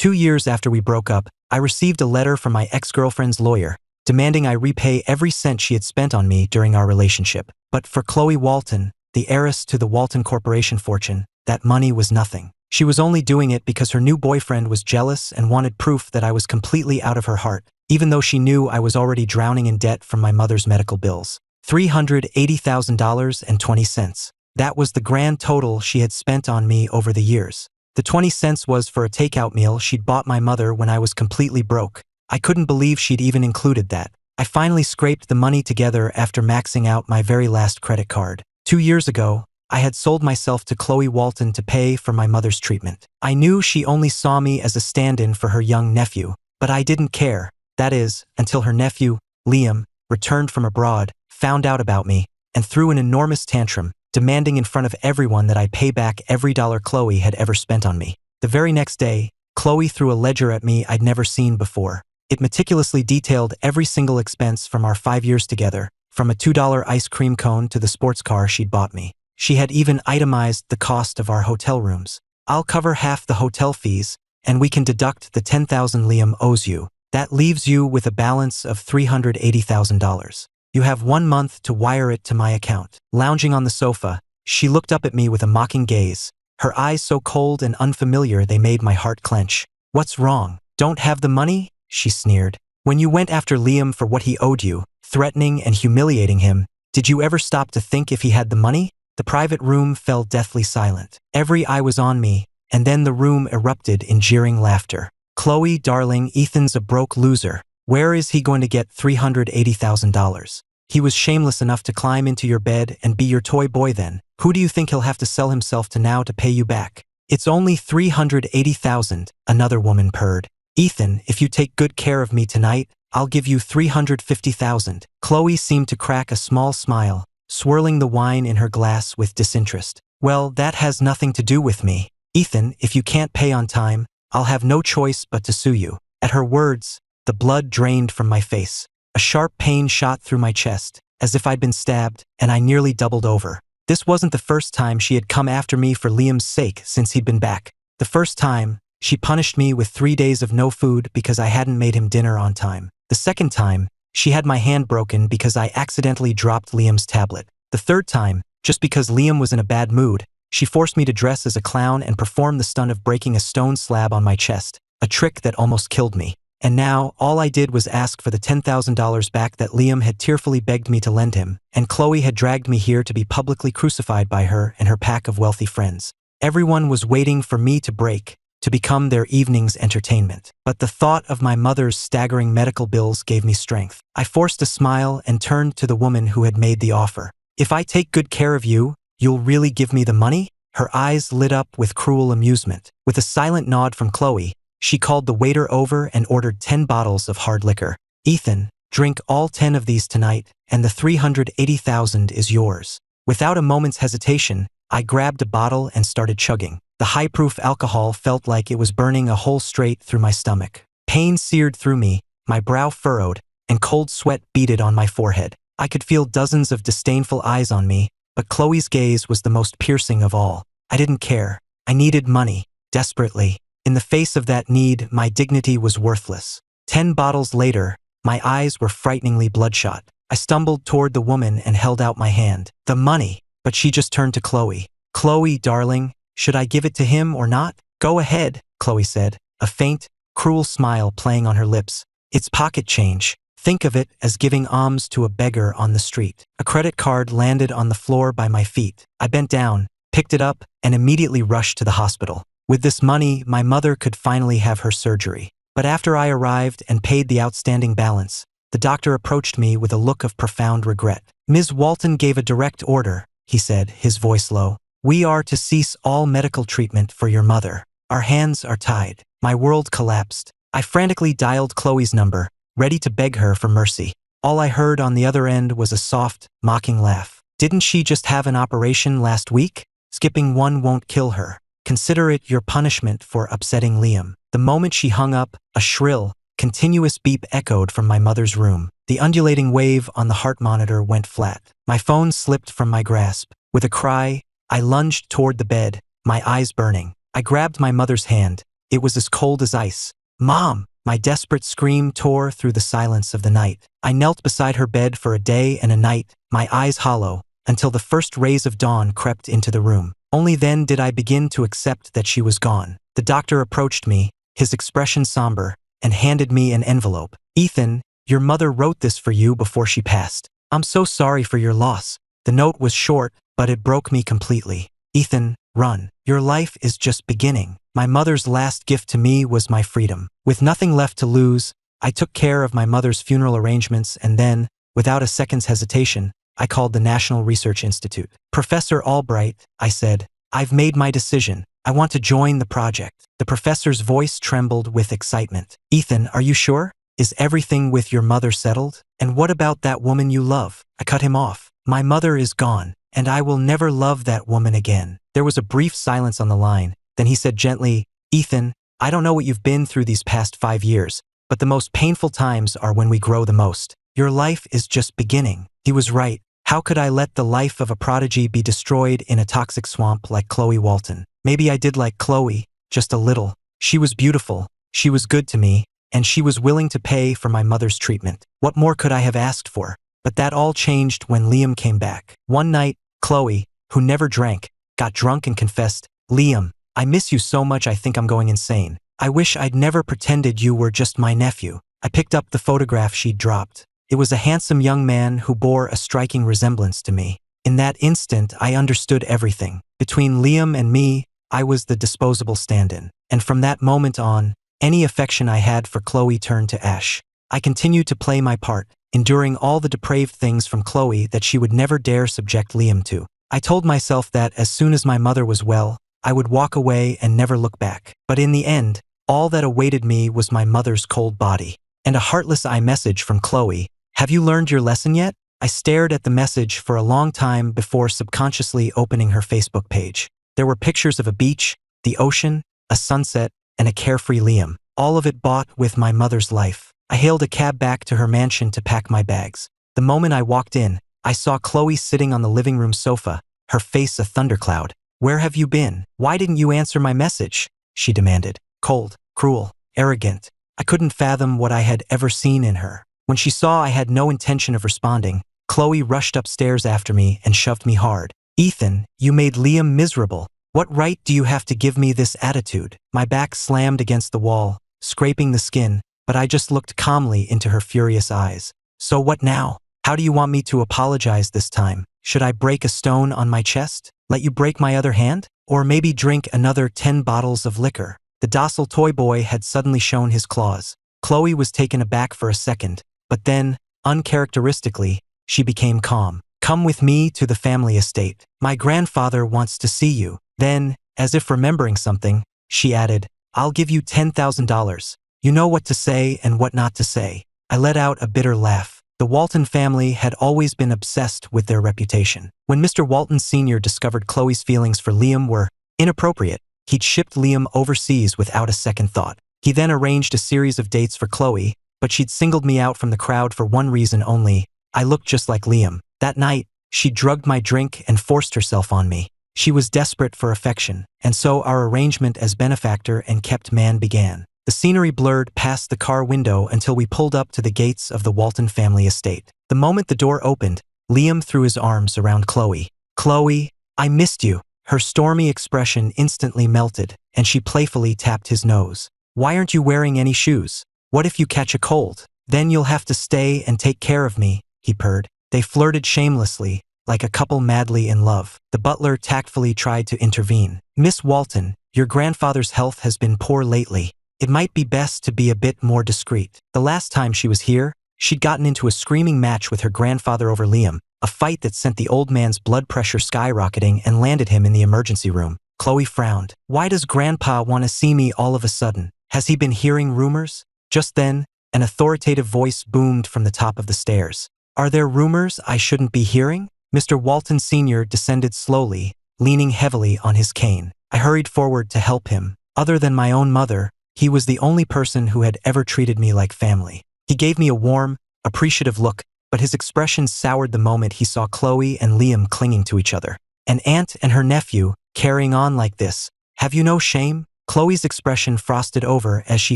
2 years after we broke up, I received a letter from my ex-girlfriend's lawyer, demanding I repay every cent she had spent on me during our relationship. But for Khloe Walton, the heiress to the Walton Corporation fortune, that money was nothing. She was only doing it because her new boyfriend was jealous and wanted proof that I was completely out of her heart, even though she knew I was already drowning in debt from my mother's medical bills. $380,020. That was the grand total she had spent on me over the years. The 20 cents was for a takeout meal she'd bought my mother when I was completely broke. I couldn't believe she'd even included that. I finally scraped the money together after maxing out my very last credit card. 2 years ago, I had sold myself to Khloe Walton to pay for my mother's treatment. I knew she only saw me as a stand-in for her young nephew, but I didn't care. That is, until her nephew, Liam, returned from abroad, found out about me, and threw an enormous tantrum, demanding in front of everyone that I pay back every dollar Khloe had ever spent on me. The very next day, Khloe threw a ledger at me I'd never seen before. It meticulously detailed every single expense from our 5 years together, from a $2 ice cream cone to the sports car she'd bought me. She had even itemized the cost of our hotel rooms. I'll cover half the hotel fees, and we can deduct the $10,000 Liam owes you. That leaves you with a balance of $380,000. You have 1 month to wire it to my account. Lounging on the sofa, she looked up at me with a mocking gaze, her eyes so cold and unfamiliar they made my heart clench. What's wrong? Don't have the money? She sneered. When you went after Liam for what he owed you, threatening and humiliating him, did you ever stop to think if he had the money? The private room fell deathly silent. Every eye was on me, and then the room erupted in jeering laughter. Khloe, darling, Ethan's a broke loser. Where is he going to get $380,000? He was shameless enough to climb into your bed and be your toy boy then. Who do you think he'll have to sell himself to now to pay you back? It's only $380,000, another woman purred. Ethan, if you take good care of me tonight, I'll give you $350,000. Khloe seemed to crack a small smile, swirling the wine in her glass with disinterest. Well, that has nothing to do with me. Ethan, if you can't pay on time, I'll have no choice but to sue you. At her words, the blood drained from my face. A sharp pain shot through my chest, as if I'd been stabbed, and I nearly doubled over. This wasn't the first time she had come after me for Liam's sake since he'd been back. The first time, she punished me with 3 days of no food because I hadn't made him dinner on time. The second time, she had my hand broken because I accidentally dropped Liam's tablet. The third time, just because Liam was in a bad mood, she forced me to dress as a clown and perform the stunt of breaking a stone slab on my chest, a trick that almost killed me. And now, all I did was ask for the $10,000 back that Liam had tearfully begged me to lend him, and Khloe had dragged me here to be publicly crucified by her and her pack of wealthy friends. Everyone was waiting for me to break, to become their evening's entertainment. But the thought of my mother's staggering medical bills gave me strength. I forced a smile and turned to the woman who had made the offer. If I take good care of you, you'll really give me the money? Her eyes lit up with cruel amusement. With a silent nod from Khloe, she called the waiter over and ordered 10 bottles of hard liquor. Ethan, drink all 10 of these tonight, and the $380,000 is yours. Without a moment's hesitation, I grabbed a bottle and started chugging. The high-proof alcohol felt like it was burning a hole straight through my stomach. Pain seared through me, my brow furrowed, and cold sweat beaded on my forehead. I could feel dozens of disdainful eyes on me, but Khloe's gaze was the most piercing of all. I didn't care. I needed money, desperately. In the face of that need, my dignity was worthless. 10 bottles later, my eyes were frighteningly bloodshot. I stumbled toward the woman and held out my hand. The money, but she just turned to Khloe. Khloe, darling, should I give it to him or not? Go ahead, Khloe said, a faint, cruel smile playing on her lips. It's pocket change. Think of it as giving alms to a beggar on the street. A credit card landed on the floor by my feet. I bent down, picked it up, and immediately rushed to the hospital. With this money, my mother could finally have her surgery. But after I arrived and paid the outstanding balance, the doctor approached me with a look of profound regret. Ms. Walton gave a direct order, he said, his voice low. We are to cease all medical treatment for your mother. Our hands are tied. My world collapsed. I frantically dialed Khloe's number, ready to beg her for mercy. All I heard on the other end was a soft, mocking laugh. Didn't she just have an operation last week? Skipping one won't kill her. Consider it your punishment for upsetting Liam. The moment she hung up, a shrill, continuous beep echoed from my mother's room. The undulating wave on the heart monitor went flat. My phone slipped from my grasp. With a cry, I lunged toward the bed, my eyes burning. I grabbed my mother's hand, It was as cold as ice. "Mom!" My desperate scream tore through the silence of the night. I knelt beside her bed for a day and a night, my eyes hollow, until the first rays of dawn crept into the room. Only then did I begin to accept that she was gone. The doctor approached me, his expression somber, and handed me an envelope. "Ethan, your mother wrote this for you before she passed. I'm so sorry for your loss." The note was short, but it broke me completely. "Ethan, run. Your life is just beginning." My mother's last gift to me was my freedom. With nothing left to lose, I took care of my mother's funeral arrangements and then, without a second's hesitation, I called the National Research Institute. "Professor Albright," I said, "I've made my decision. I want to join the project." The professor's voice trembled with excitement. "Ethan, are you sure? Is everything with your mother settled? And what about that woman you love?" I cut him off. "My mother is gone, and I will never love that woman again." There was a brief silence on the line. Then he said gently, "Ethan, I don't know what you've been through these past 5 years, but the most painful times are when we grow the most. Your life is just beginning." He was right. How could I let the life of a prodigy be destroyed in a toxic swamp like Khloe Walton? Maybe I did like Khloe, just a little. She was beautiful, she was good to me, and she was willing to pay for my mother's treatment. What more could I have asked for? But that all changed when Liam came back. One night, Khloe, who never drank, got drunk and confessed, "Liam, I miss you so much I think I'm going insane. I wish I'd never pretended you were just my nephew." I picked up the photograph she'd dropped. It was a handsome young man who bore a striking resemblance to me. In that instant, I understood everything. Between Liam and me, I was the disposable stand-in. And from that moment on, any affection I had for Khloe turned to ash. I continued to play my part, enduring all the depraved things from Khloe that she would never dare subject Liam to. I told myself that as soon as my mother was well, I would walk away and never look back. But in the end, all that awaited me was my mother's cold body. And a heartless iMessage from Khloe. "Have you learned your lesson yet?" I stared at the message for a long time before subconsciously opening her Facebook page. There were pictures of a beach, the ocean, a sunset, and a carefree Liam. All of it bought with my mother's life. I hailed a cab back to her mansion to pack my bags. The moment I walked in, I saw Khloe sitting on the living room sofa, her face a thundercloud. "Where have you been? Why didn't you answer my message?" she demanded. Cold, cruel, arrogant. I couldn't fathom what I had ever seen in her. When she saw I had no intention of responding, Khloe rushed upstairs after me and shoved me hard. "Ethan, you made Liam miserable. What right do you have to give me this attitude?" My back slammed against the wall, scraping the skin, but I just looked calmly into her furious eyes. "So what now? How do you want me to apologize this time? Should I break a stone on my chest? Let you break my other hand? Or maybe drink another 10 bottles of liquor?" The docile toy boy had suddenly shown his claws. Khloe was taken aback for a second, but then, uncharacteristically, she became calm. "Come with me to the family estate. My grandfather wants to see you." Then, as if remembering something, she added, "I'll give you $10,000. You know what to say and what not to say." I let out a bitter laugh. The Walton family had always been obsessed with their reputation. When Mr. Walton Sr. discovered Khloe's feelings for Liam were inappropriate, he'd shipped Liam overseas without a second thought. He then arranged a series of dates for Khloe, but she'd singled me out from the crowd for one reason only: I looked just like Liam. That night, she drugged my drink and forced herself on me. She was desperate for affection, and so our arrangement as benefactor and kept man began. The scenery blurred past the car window until we pulled up to the gates of the Walton family estate. The moment the door opened, Liam threw his arms around Khloe. "Khloe, I missed you." Her stormy expression instantly melted, and she playfully tapped his nose. "Why aren't you wearing any shoes? What if you catch a cold? Then you'll have to stay and take care of me," he purred. They flirted shamelessly, like a couple madly in love. The butler tactfully tried to intervene. "Miss Walton, your grandfather's health has been poor lately. It might be best to be a bit more discreet." The last time she was here, she'd gotten into a screaming match with her grandfather over Liam, a fight that sent the old man's blood pressure skyrocketing and landed him in the emergency room. Khloe frowned. "Why does Grandpa want to see me all of a sudden? Has he been hearing rumors?" Just then, an authoritative voice boomed from the top of the stairs. "Are there rumors I shouldn't be hearing?" Mr. Walton Sr. descended slowly, leaning heavily on his cane. I hurried forward to help him. Other than my own mother, he was the only person who had ever treated me like family. He gave me a warm, appreciative look, but his expression soured the moment he saw Khloe and Liam clinging to each other. "An aunt and her nephew, carrying on like this. Have you no shame?" Khloe's expression frosted over as she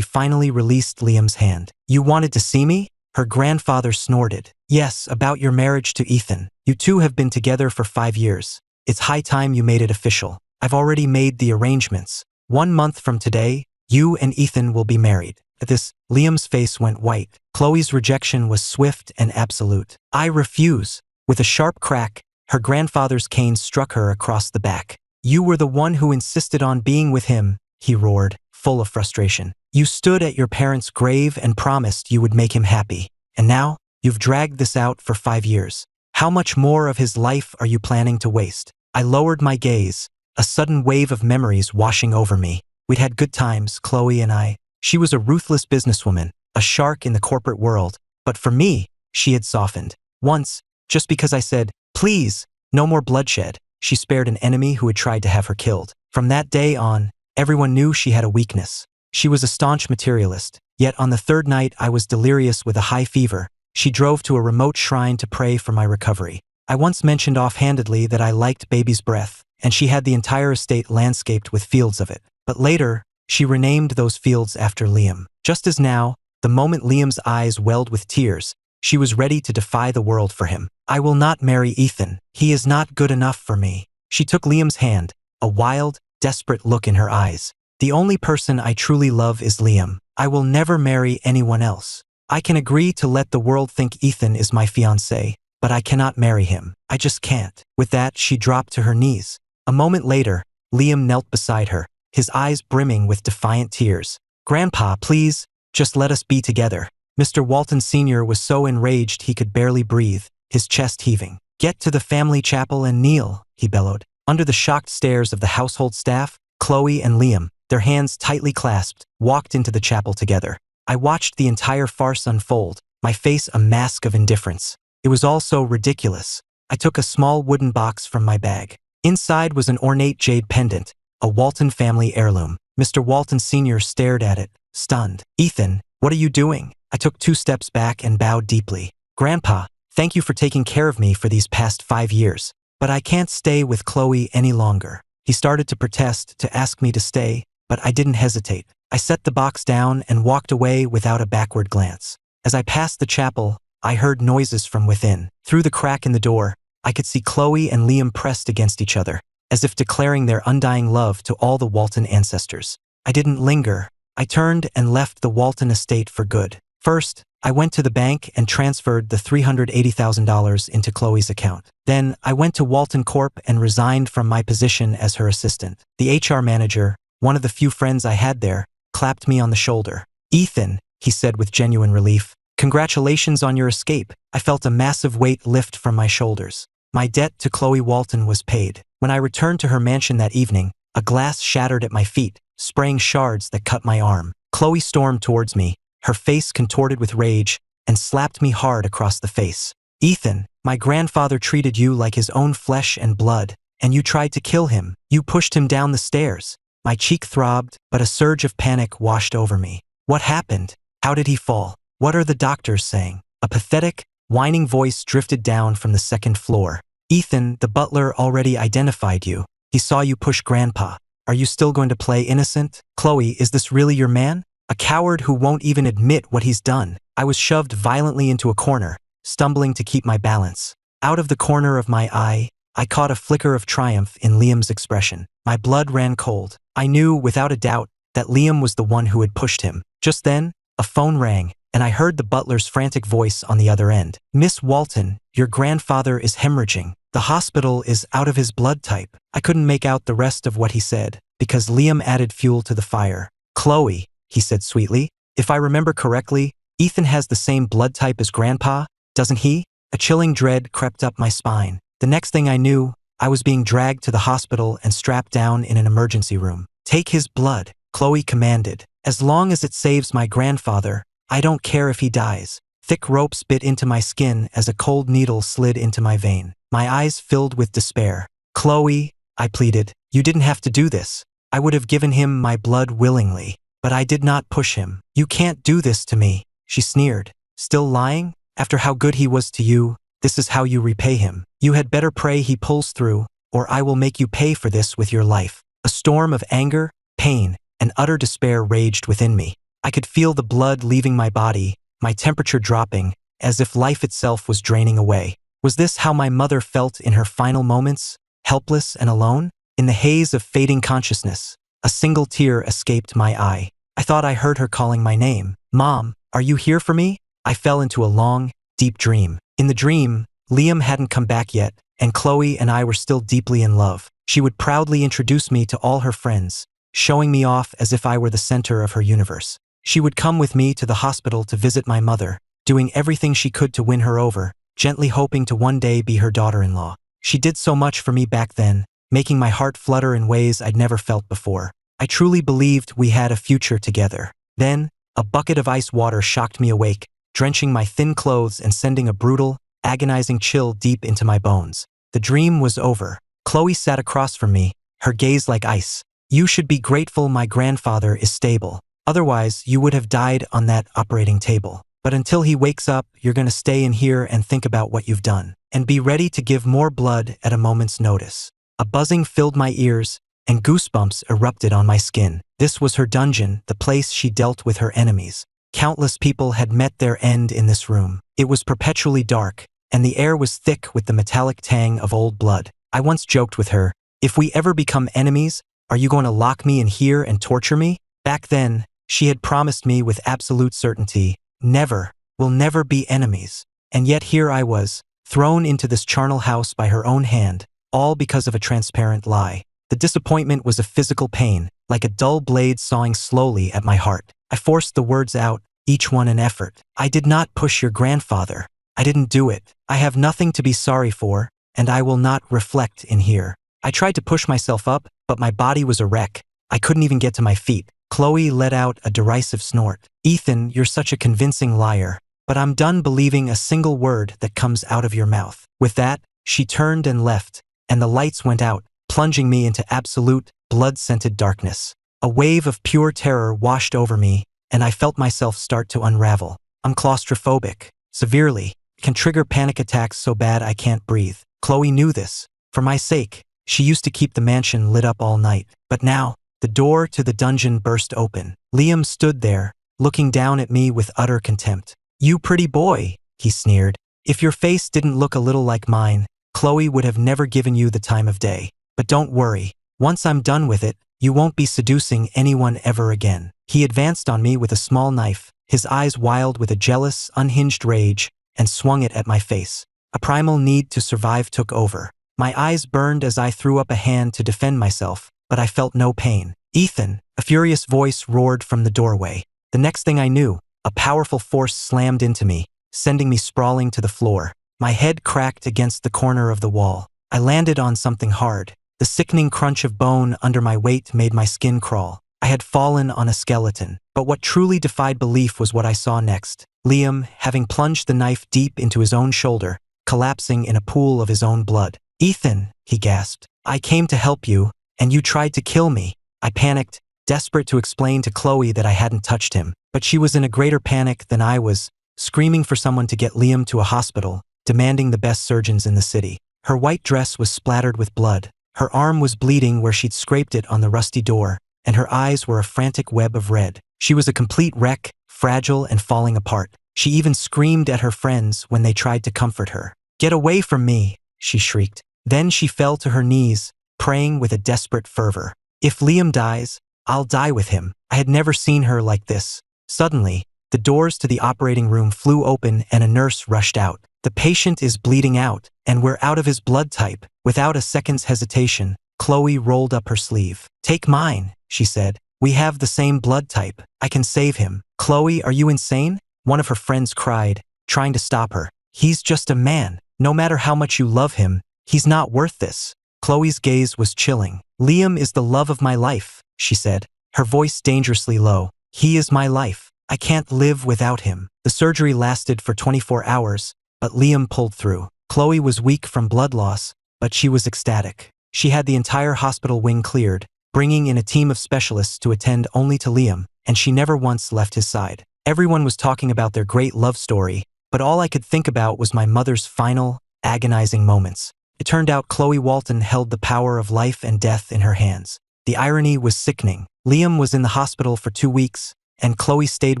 finally released Liam's hand. You wanted to see me? Her grandfather snorted. Yes, about your marriage to Ethan. You two have been together for 5 years. It's high time you made it official. I've already made the arrangements. 1 month from today, you and Ethan will be married. At this, Liam's face went white. Khloe's rejection was swift and absolute. I refuse. With a sharp crack, her grandfather's cane struck her across the back. You were the one who insisted on being with him, he roared, full of frustration. You stood at your parents' grave and promised you would make him happy. And now, you've dragged this out for 5 years. How much more of his life are you planning to waste? I lowered my gaze, a sudden wave of memories washing over me. We'd had good times, Khloe and I. She was a ruthless businesswoman, a shark in the corporate world. But for me, she had softened. Once, just because I said, please, no more bloodshed, she spared an enemy who had tried to have her killed. From that day on, everyone knew she had a weakness. She was a staunch materialist, yet on the 3rd night I was delirious with a high fever. She drove to a remote shrine to pray for my recovery. I once mentioned offhandedly that I liked baby's breath, and she had the entire estate landscaped with fields of it. But later, she renamed those fields after Liam. Just as now, the moment Liam's eyes welled with tears, she was ready to defy the world for him. I will not marry Ethan. He is not good enough for me. She took Liam's hand, a wild, desperate look in her eyes. The only person I truly love is Liam. I will never marry anyone else. I can agree to let the world think Ethan is my fiancé, but I cannot marry him. I just can't. With that, she dropped to her knees. A moment later, Liam knelt beside her, his eyes brimming with defiant tears. Grandpa, please, just let us be together. Mr. Walton Sr. was so enraged he could barely breathe, his chest heaving. Get to the family chapel and kneel, he bellowed. Under the shocked stares of the household staff, Khloe and Liam, their hands tightly clasped, walked into the chapel together. I watched the entire farce unfold, my face a mask of indifference. It was all so ridiculous. I took a small wooden box from my bag. Inside was an ornate jade pendant, a Walton family heirloom. Mr. Walton Sr. stared at it, stunned. Ethan, what are you doing? I took 2 steps back and bowed deeply. Grandpa, thank you for taking care of me for these past 5 years. But I can't stay with Khloe any longer. He started to protest, to ask me to stay, but I didn't hesitate. I set the box down and walked away without a backward glance. As I passed the chapel, I heard noises from within. Through the crack in the door, I could see Khloe and Liam pressed against each other, as if declaring their undying love to all the Walton ancestors. I didn't linger. I turned and left the Walton estate for good. First, I went to the bank and transferred the $380,000 into Khloe's account. Then, I went to Walton Corp and resigned from my position as her assistant. The HR manager, one of the few friends I had there, clapped me on the shoulder. Ethan, he said with genuine relief, congratulations on your escape. I felt a massive weight lift from my shoulders. My debt to Khloe Walton was paid. When I returned to her mansion that evening, a glass shattered at my feet, spraying shards that cut my arm. Khloe stormed towards me, her face contorted with rage, and slapped me hard across the face. Ethan, my grandfather treated you like his own flesh and blood, and you tried to kill him. You pushed him down the stairs. My cheek throbbed, but a surge of panic washed over me. What happened? How did he fall? What are the doctors saying? A pathetic, whining voice drifted down from the 2nd floor. Ethan, the butler already identified you. He saw you push Grandpa. Are you still going to play innocent? Khloe, is this really your man? A coward who won't even admit what he's done. I was shoved violently into a corner, stumbling to keep my balance. Out of the corner of my eye, I caught a flicker of triumph in Liam's expression. My blood ran cold. I knew, without a doubt, that Liam was the one who had pushed him. Just then, a phone rang, and I heard the butler's frantic voice on the other end. Miss Walton, your grandfather is hemorrhaging. The hospital is out of his blood type. I couldn't make out the rest of what he said, because Liam added fuel to the fire. Khloe, he said sweetly, if I remember correctly, Ethan has the same blood type as Grandpa, doesn't he? A chilling dread crept up my spine. The next thing I knew, I was being dragged to the hospital and strapped down in an emergency room. Take his blood, Khloe commanded. As long as it saves my grandfather, I don't care if he dies. Thick ropes bit into my skin as a cold needle slid into my vein. My eyes filled with despair. Khloe, I pleaded, you didn't have to do this. I would have given him my blood willingly, but I did not push him. You can't do this to me, she sneered. Still lying? After how good he was to you, this is how you repay him. You had better pray he pulls through, or I will make you pay for this with your life. A storm of anger, pain, and utter despair raged within me. I could feel the blood leaving my body, my temperature dropping, as if life itself was draining away. Was this how my mother felt in her final moments, helpless and alone? In the haze of fading consciousness, a single tear escaped my eye. I thought I heard her calling my name. "Mom, are you here for me?" I fell into a long, deep dream. In the dream, Liam hadn't come back yet, and Khloe and I were still deeply in love. She would proudly introduce me to all her friends, showing me off as if I were the center of her universe. She would come with me to the hospital to visit my mother, doing everything she could to win her over, gently hoping to one day be her daughter-in-law. She did so much for me back then, making my heart flutter in ways I'd never felt before. I truly believed we had a future together. Then, a bucket of ice water shocked me awake, drenching my thin clothes and sending a brutal, agonizing chill deep into my bones. The dream was over. Khloe sat across from me, her gaze like ice. "You should be grateful my grandfather is stable. Otherwise, you would have died on that operating table. But until he wakes up, you're gonna stay in here and think about what you've done. And be ready to give more blood at a moment's notice." A buzzing filled my ears, and goosebumps erupted on my skin. This was her dungeon, the place she dealt with her enemies. Countless people had met their end in this room. It was perpetually dark, and the air was thick with the metallic tang of old blood. I once joked with her, "If we ever become enemies, are you going to lock me in here and torture me?" Back then, she had promised me with absolute certainty, "Never, we'll never be enemies." And yet here I was, thrown into this charnel house by her own hand, all because of a transparent lie. The disappointment was a physical pain, like a dull blade sawing slowly at my heart. I forced the words out, each one an effort. "I did not push your grandfather. I didn't do it. I have nothing to be sorry for, and I will not reflect in here." I tried to push myself up, but my body was a wreck. I couldn't even get to my feet. Khloe let out a derisive snort. "Ethan, you're such a convincing liar, but I'm done believing a single word that comes out of your mouth." With that, she turned and left, and the lights went out, plunging me into absolute, blood-scented darkness. A wave of pure terror washed over me, and I felt myself start to unravel. I'm claustrophobic. Severely. Can trigger panic attacks so bad I can't breathe. Khloe knew this. For my sake, she used to keep the mansion lit up all night. But now, the door to the dungeon burst open. Liam stood there, looking down at me with utter contempt. "You pretty boy," he sneered. "If your face didn't look a little like mine, Khloe would have never given you the time of day. But don't worry, once I'm done with it, you won't be seducing anyone ever again." He advanced on me with a small knife, his eyes wild with a jealous, unhinged rage, and swung it at my face. A primal need to survive took over. My eyes burned as I threw up a hand to defend myself, but I felt no pain. "Ethan," a furious voice roared from the doorway. The next thing I knew, a powerful force slammed into me, sending me sprawling to the floor. My head cracked against the corner of the wall. I landed on something hard. The sickening crunch of bone under my weight made my skin crawl. I had fallen on a skeleton. But what truly defied belief was what I saw next. Liam, having plunged the knife deep into his own shoulder, collapsing in a pool of his own blood. "Ethan," he gasped, "I came to help you, and you tried to kill me." I panicked, desperate to explain to Khloe that I hadn't touched him. But she was in a greater panic than I was, screaming for someone to get Liam to a hospital, demanding the best surgeons in the city. Her white dress was splattered with blood. Her arm was bleeding where she'd scraped it on the rusty door, and her eyes were a frantic web of red. She was a complete wreck, fragile and falling apart. She even screamed at her friends when they tried to comfort her. "Get away from me," she shrieked. Then she fell to her knees, praying with a desperate fervor. "If Liam dies, I'll die with him." I had never seen her like this. Suddenly, the doors to the operating room flew open and a nurse rushed out. "The patient is bleeding out, and we're out of his blood type." Without a second's hesitation, Khloe rolled up her sleeve. "Take mine," she said. "We have the same blood type. I can save him." "Khloe, are you insane?" one of her friends cried, trying to stop her. "He's just a man. No matter how much you love him, he's not worth this." Khloe's gaze was chilling. "Liam is the love of my life," she said, her voice dangerously low. "He is my life. I can't live without him." The surgery lasted for 24 hours, but Liam pulled through. Khloe was weak from blood loss, but she was ecstatic. She had the entire hospital wing cleared, bringing in a team of specialists to attend only to Liam, and she never once left his side. Everyone was talking about their great love story, but all I could think about was my mother's final, agonizing moments. It turned out Khloe Walton held the power of life and death in her hands. The irony was sickening. Liam was in the hospital for 2 weeks, and Khloe stayed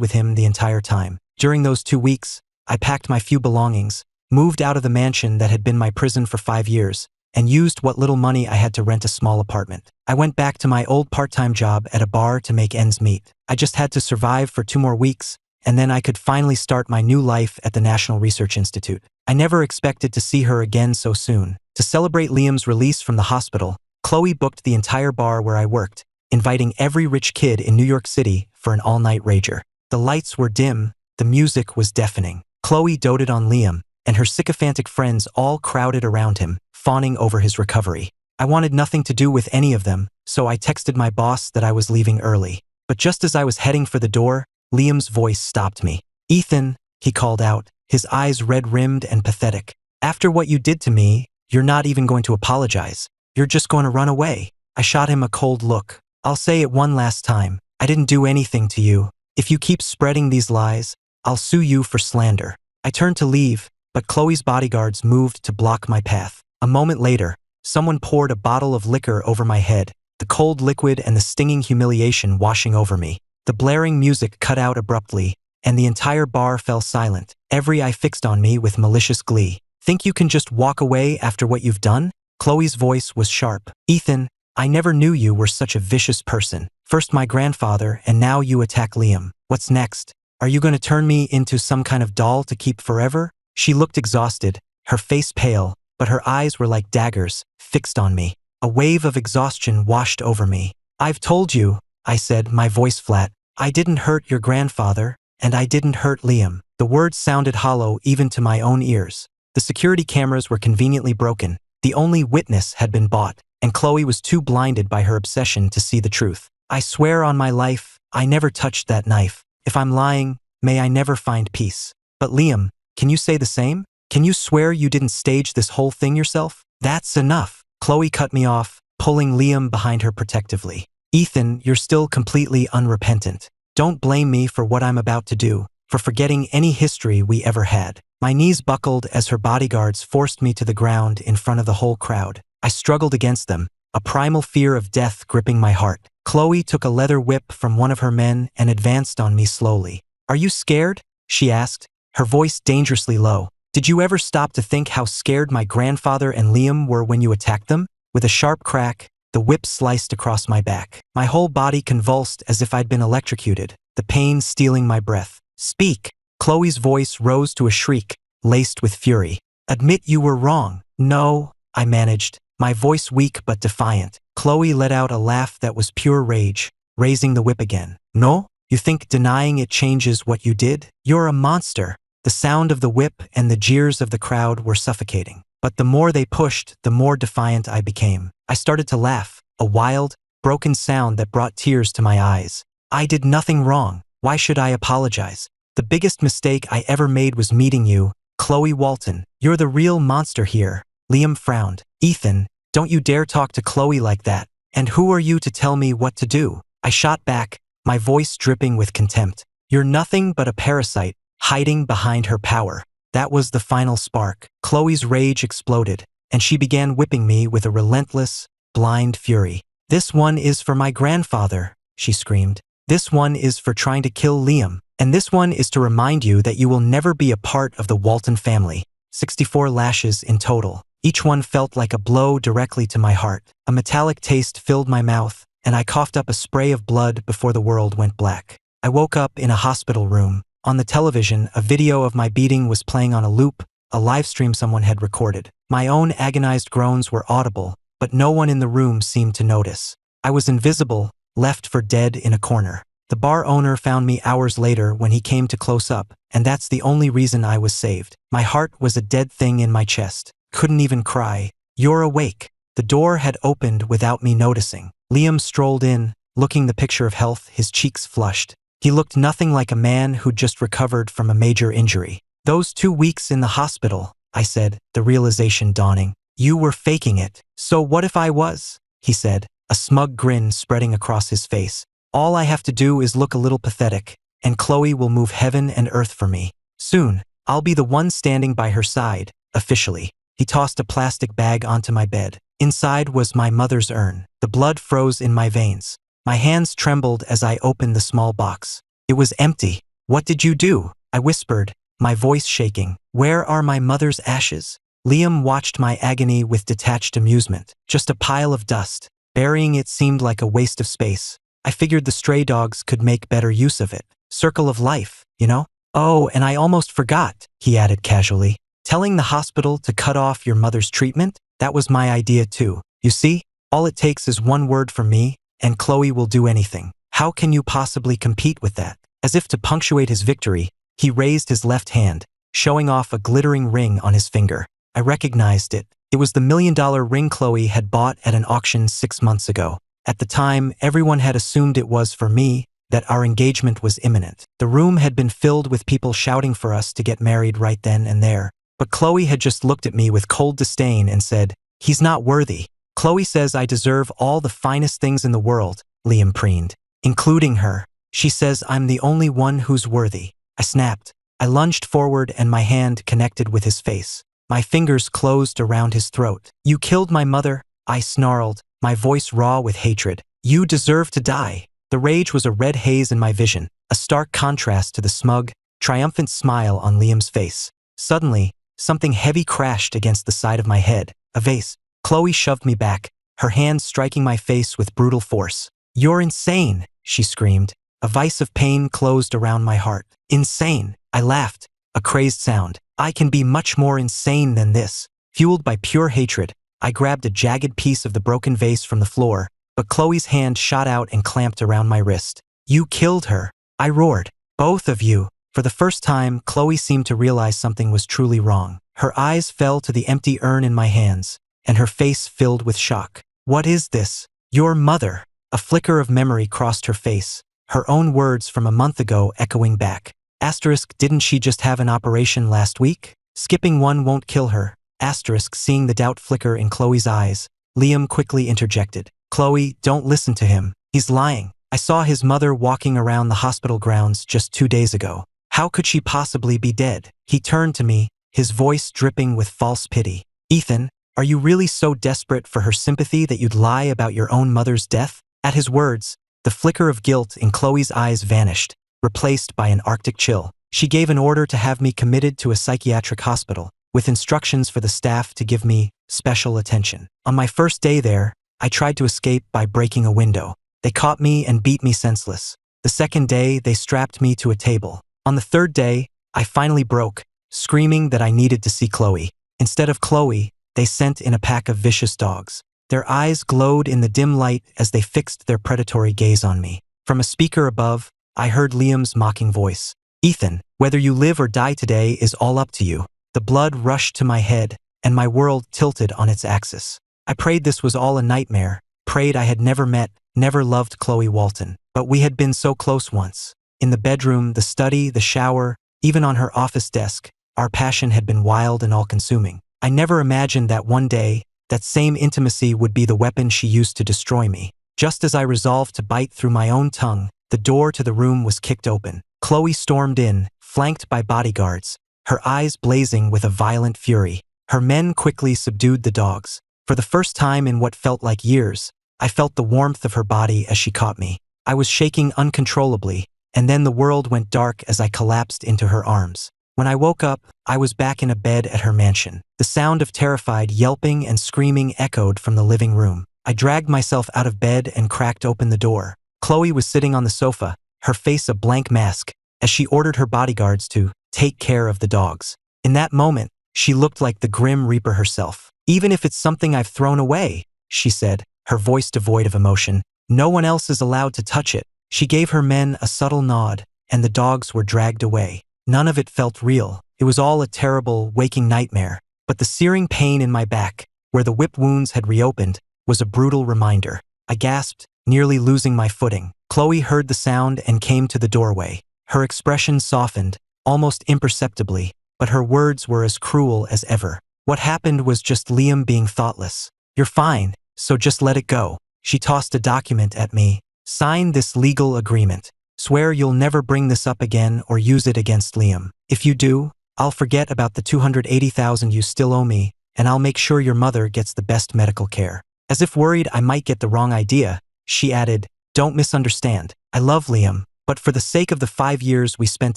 with him the entire time. During those 2 weeks, I packed my few belongings, moved out of the mansion that had been my prison for 5 years, and used what little money I had to rent a small apartment. I went back to my old part-time job at a bar to make ends meet. I just had to survive for 2 more weeks, and then I could finally start my new life at the National Research Institute. I never expected to see her again so soon. To celebrate Liam's release from the hospital, Khloe booked the entire bar where I worked, inviting every rich kid in New York City for an all-night rager. The lights were dim, the music was deafening. Khloe doted on Liam, and her sycophantic friends all crowded around him, fawning over his recovery. I wanted nothing to do with any of them, so I texted my boss that I was leaving early. But just as I was heading for the door, Liam's voice stopped me. "Ethan," he called out, his eyes red-rimmed and pathetic. "After what you did to me, you're not even going to apologize. You're just going to run away." I shot him a cold look. "I'll say it one last time. I didn't do anything to you. If you keep spreading these lies, I'll sue you for slander." I turned to leave, but Khloe's bodyguards moved to block my path. A moment later, someone poured a bottle of liquor over my head, the cold liquid and the stinging humiliation washing over me. The blaring music cut out abruptly, and the entire bar fell silent, every eye fixed on me with malicious glee. "Think you can just walk away after what you've done?" Khloe's voice was sharp. "Ethan, I never knew you were such a vicious person. First my grandfather, and now you attack Liam. What's next? Are you going to turn me into some kind of doll to keep forever?" She looked exhausted, her face pale, but her eyes were like daggers, fixed on me. A wave of exhaustion washed over me. "I've told you," I said, my voice flat. "I didn't hurt your grandfather, and I didn't hurt Liam." The words sounded hollow even to my own ears. The security cameras were conveniently broken. The only witness had been bought, and Khloe was too blinded by her obsession to see the truth. "I swear on my life, I never touched that knife. If I'm lying, may I never find peace." "But Liam, can you say the same? Can you swear you didn't stage this whole thing yourself?" "That's enough." Khloe cut me off, pulling Liam behind her protectively. "Ethan, you're still completely unrepentant. Don't blame me for what I'm about to do, for forgetting any history we ever had." My knees buckled as her bodyguards forced me to the ground in front of the whole crowd. I struggled against them, a primal fear of death gripping my heart. Khloe took a leather whip from one of her men and advanced on me slowly. "Are you scared?" she asked, her voice dangerously low. "Did you ever stop to think how scared my grandfather and Liam were when you attacked them?" With a sharp crack, the whip sliced across my back. My whole body convulsed as if I'd been electrocuted, the pain stealing my breath. "Speak." Khloe's voice rose to a shriek, laced with fury. "Admit you were wrong." "No," I managed, my voice weak but defiant. Khloe let out a laugh that was pure rage, raising the whip again. "No? You think denying it changes what you did? You're a monster." The sound of the whip and the jeers of the crowd were suffocating. But the more they pushed, the more defiant I became. I started to laugh, a wild, broken sound that brought tears to my eyes. "I did nothing wrong. Why should I apologize? The biggest mistake I ever made was meeting you, Khloe Walton. You're the real monster here." Liam frowned. "Ethan, don't you dare talk to Khloe like that. And who are you to tell me what to do?" I shot back, my voice dripping with contempt. "You're nothing but a parasite, hiding behind her power." That was the final spark. Khloe's rage exploded, and she began whipping me with a relentless, blind fury. "This one is for my grandfather," she screamed. "This one is for trying to kill Liam. And this one is to remind you that you will never be a part of the Walton family." 64 lashes in total. Each one felt like a blow directly to my heart. A metallic taste filled my mouth, and I coughed up a spray of blood before the world went black. I woke up in a hospital room. On the television, a video of my beating was playing on a loop, a live stream someone had recorded. My own agonized groans were audible, but no one in the room seemed to notice. I was invisible, left for dead in a corner. The bar owner found me hours later when he came to close up, and that's the only reason I was saved. My heart was a dead thing in my chest. Couldn't even cry. "You're awake." The door had opened without me noticing. Liam strolled in, looking the picture of health, his cheeks flushed. He looked nothing like a man who'd just recovered from a major injury. "Those 2 weeks in the hospital," I said, the realization dawning. "You were faking it." "So what if I was?" he said, a smug grin spreading across his face. "All I have to do is look a little pathetic, and Khloe will move heaven and earth for me. Soon, I'll be the one standing by her side, officially." He tossed a plastic bag onto my bed. Inside was my mother's urn. The blood froze in my veins. My hands trembled as I opened the small box. It was empty. "What did you do?" I whispered, my voice shaking. "Where are my mother's ashes?" Liam watched my agony with detached amusement. "Just a pile of dust. Burying it seemed like a waste of space. I figured the stray dogs could make better use of it. Circle of life, you know? Oh, and I almost forgot," he added casually. "Telling the hospital to cut off your mother's treatment? That was my idea too. You see, all it takes is one word from me, and Khloe will do anything. How can you possibly compete with that?" As if to punctuate his victory, he raised his left hand, showing off a glittering ring on his finger. I recognized it. It was the $1 million ring Khloe had bought at an auction 6 months ago. At the time, everyone had assumed it was for me, that our engagement was imminent. The room had been filled with people shouting for us to get married right then and there. But Khloe had just looked at me with cold disdain and said, "He's not worthy." "Khloe says I deserve all the finest things in the world," Liam preened, "including her. She says I'm the only one who's worthy." I snapped. I lunged forward and my hand connected with his face. My fingers closed around his throat. "You killed my mother," I snarled, my voice raw with hatred. "You deserve to die." The rage was a red haze in my vision, a stark contrast to the smug, triumphant smile on Liam's face. Suddenly, something heavy crashed against the side of my head. A vase. Khloe shoved me back, her hand striking my face with brutal force. "You're insane," she screamed. A vice of pain closed around my heart. "Insane," I laughed, a crazed sound. "I can be much more insane than this." Fueled by pure hatred, I grabbed a jagged piece of the broken vase from the floor, but Khloe's hand shot out and clamped around my wrist. "You killed her," I roared. "Both of you." For the first time, Khloe seemed to realize something was truly wrong. Her eyes fell to the empty urn in my hands, and her face filled with shock. "What is this?" "Your mother." A flicker of memory crossed her face, her own words from a month ago echoing back. Asterisk, didn't she just have an operation last week? Skipping one won't kill her. Asterisk, seeing the doubt flicker in Khloe's eyes, Liam quickly interjected. "Khloe, don't listen to him. He's lying. I saw his mother walking around the hospital grounds just 2 days ago. How could she possibly be dead?" He turned to me, his voice dripping with false pity. "Ethan, are you really so desperate for her sympathy that you'd lie about your own mother's death?" At his words, the flicker of guilt in Khloe's eyes vanished, replaced by an arctic chill. She gave an order to have me committed to a psychiatric hospital, with instructions for the staff to give me special attention. On my first day there, I tried to escape by breaking a window. They caught me and beat me senseless. The second day, they strapped me to a table. On the third day, I finally broke, screaming that I needed to see Khloe. Instead of Khloe, they sent in a pack of vicious dogs. Their eyes glowed in the dim light as they fixed their predatory gaze on me. From a speaker above, I heard Liam's mocking voice. "Ethan, whether you live or die today is all up to you." The blood rushed to my head, and my world tilted on its axis. I prayed this was all a nightmare, prayed I had never met, never loved Khloe Walton. But we had been so close once. In the bedroom, the study, the shower, even on her office desk, our passion had been wild and all-consuming. I never imagined that one day, that same intimacy would be the weapon she used to destroy me. Just as I resolved to bite through my own tongue, the door to the room was kicked open. Khloe stormed in, flanked by bodyguards, her eyes blazing with a violent fury. Her men quickly subdued the dogs. For the first time in what felt like years, I felt the warmth of her body as she caught me. I was shaking uncontrollably, and then the world went dark as I collapsed into her arms. When I woke up, I was back in a bed at her mansion. The sound of terrified yelping and screaming echoed from the living room. I dragged myself out of bed and cracked open the door. Khloe was sitting on the sofa, her face a blank mask, as she ordered her bodyguards to take care of the dogs. In that moment, she looked like the Grim Reaper herself. "Even if it's something I've thrown away," she said, her voice devoid of emotion, "no one else is allowed to touch it." She gave her men a subtle nod, and the dogs were dragged away. None of it felt real. It was all a terrible, waking nightmare. But the searing pain in my back, where the whip wounds had reopened, was a brutal reminder. I gasped, nearly losing my footing. Khloe heard the sound and came to the doorway. Her expression softened, almost imperceptibly, but her words were as cruel as ever. "What happened was just Liam being thoughtless. You're fine, so just let it go." She tossed a document at me. "Sign this legal agreement. Swear you'll never bring this up again or use it against Liam. If you do, I'll forget about the $280,000 you still owe me, and I'll make sure your mother gets the best medical care." As if worried I might get the wrong idea, she added, "Don't misunderstand. I love Liam, but for the sake of the 5 years we spent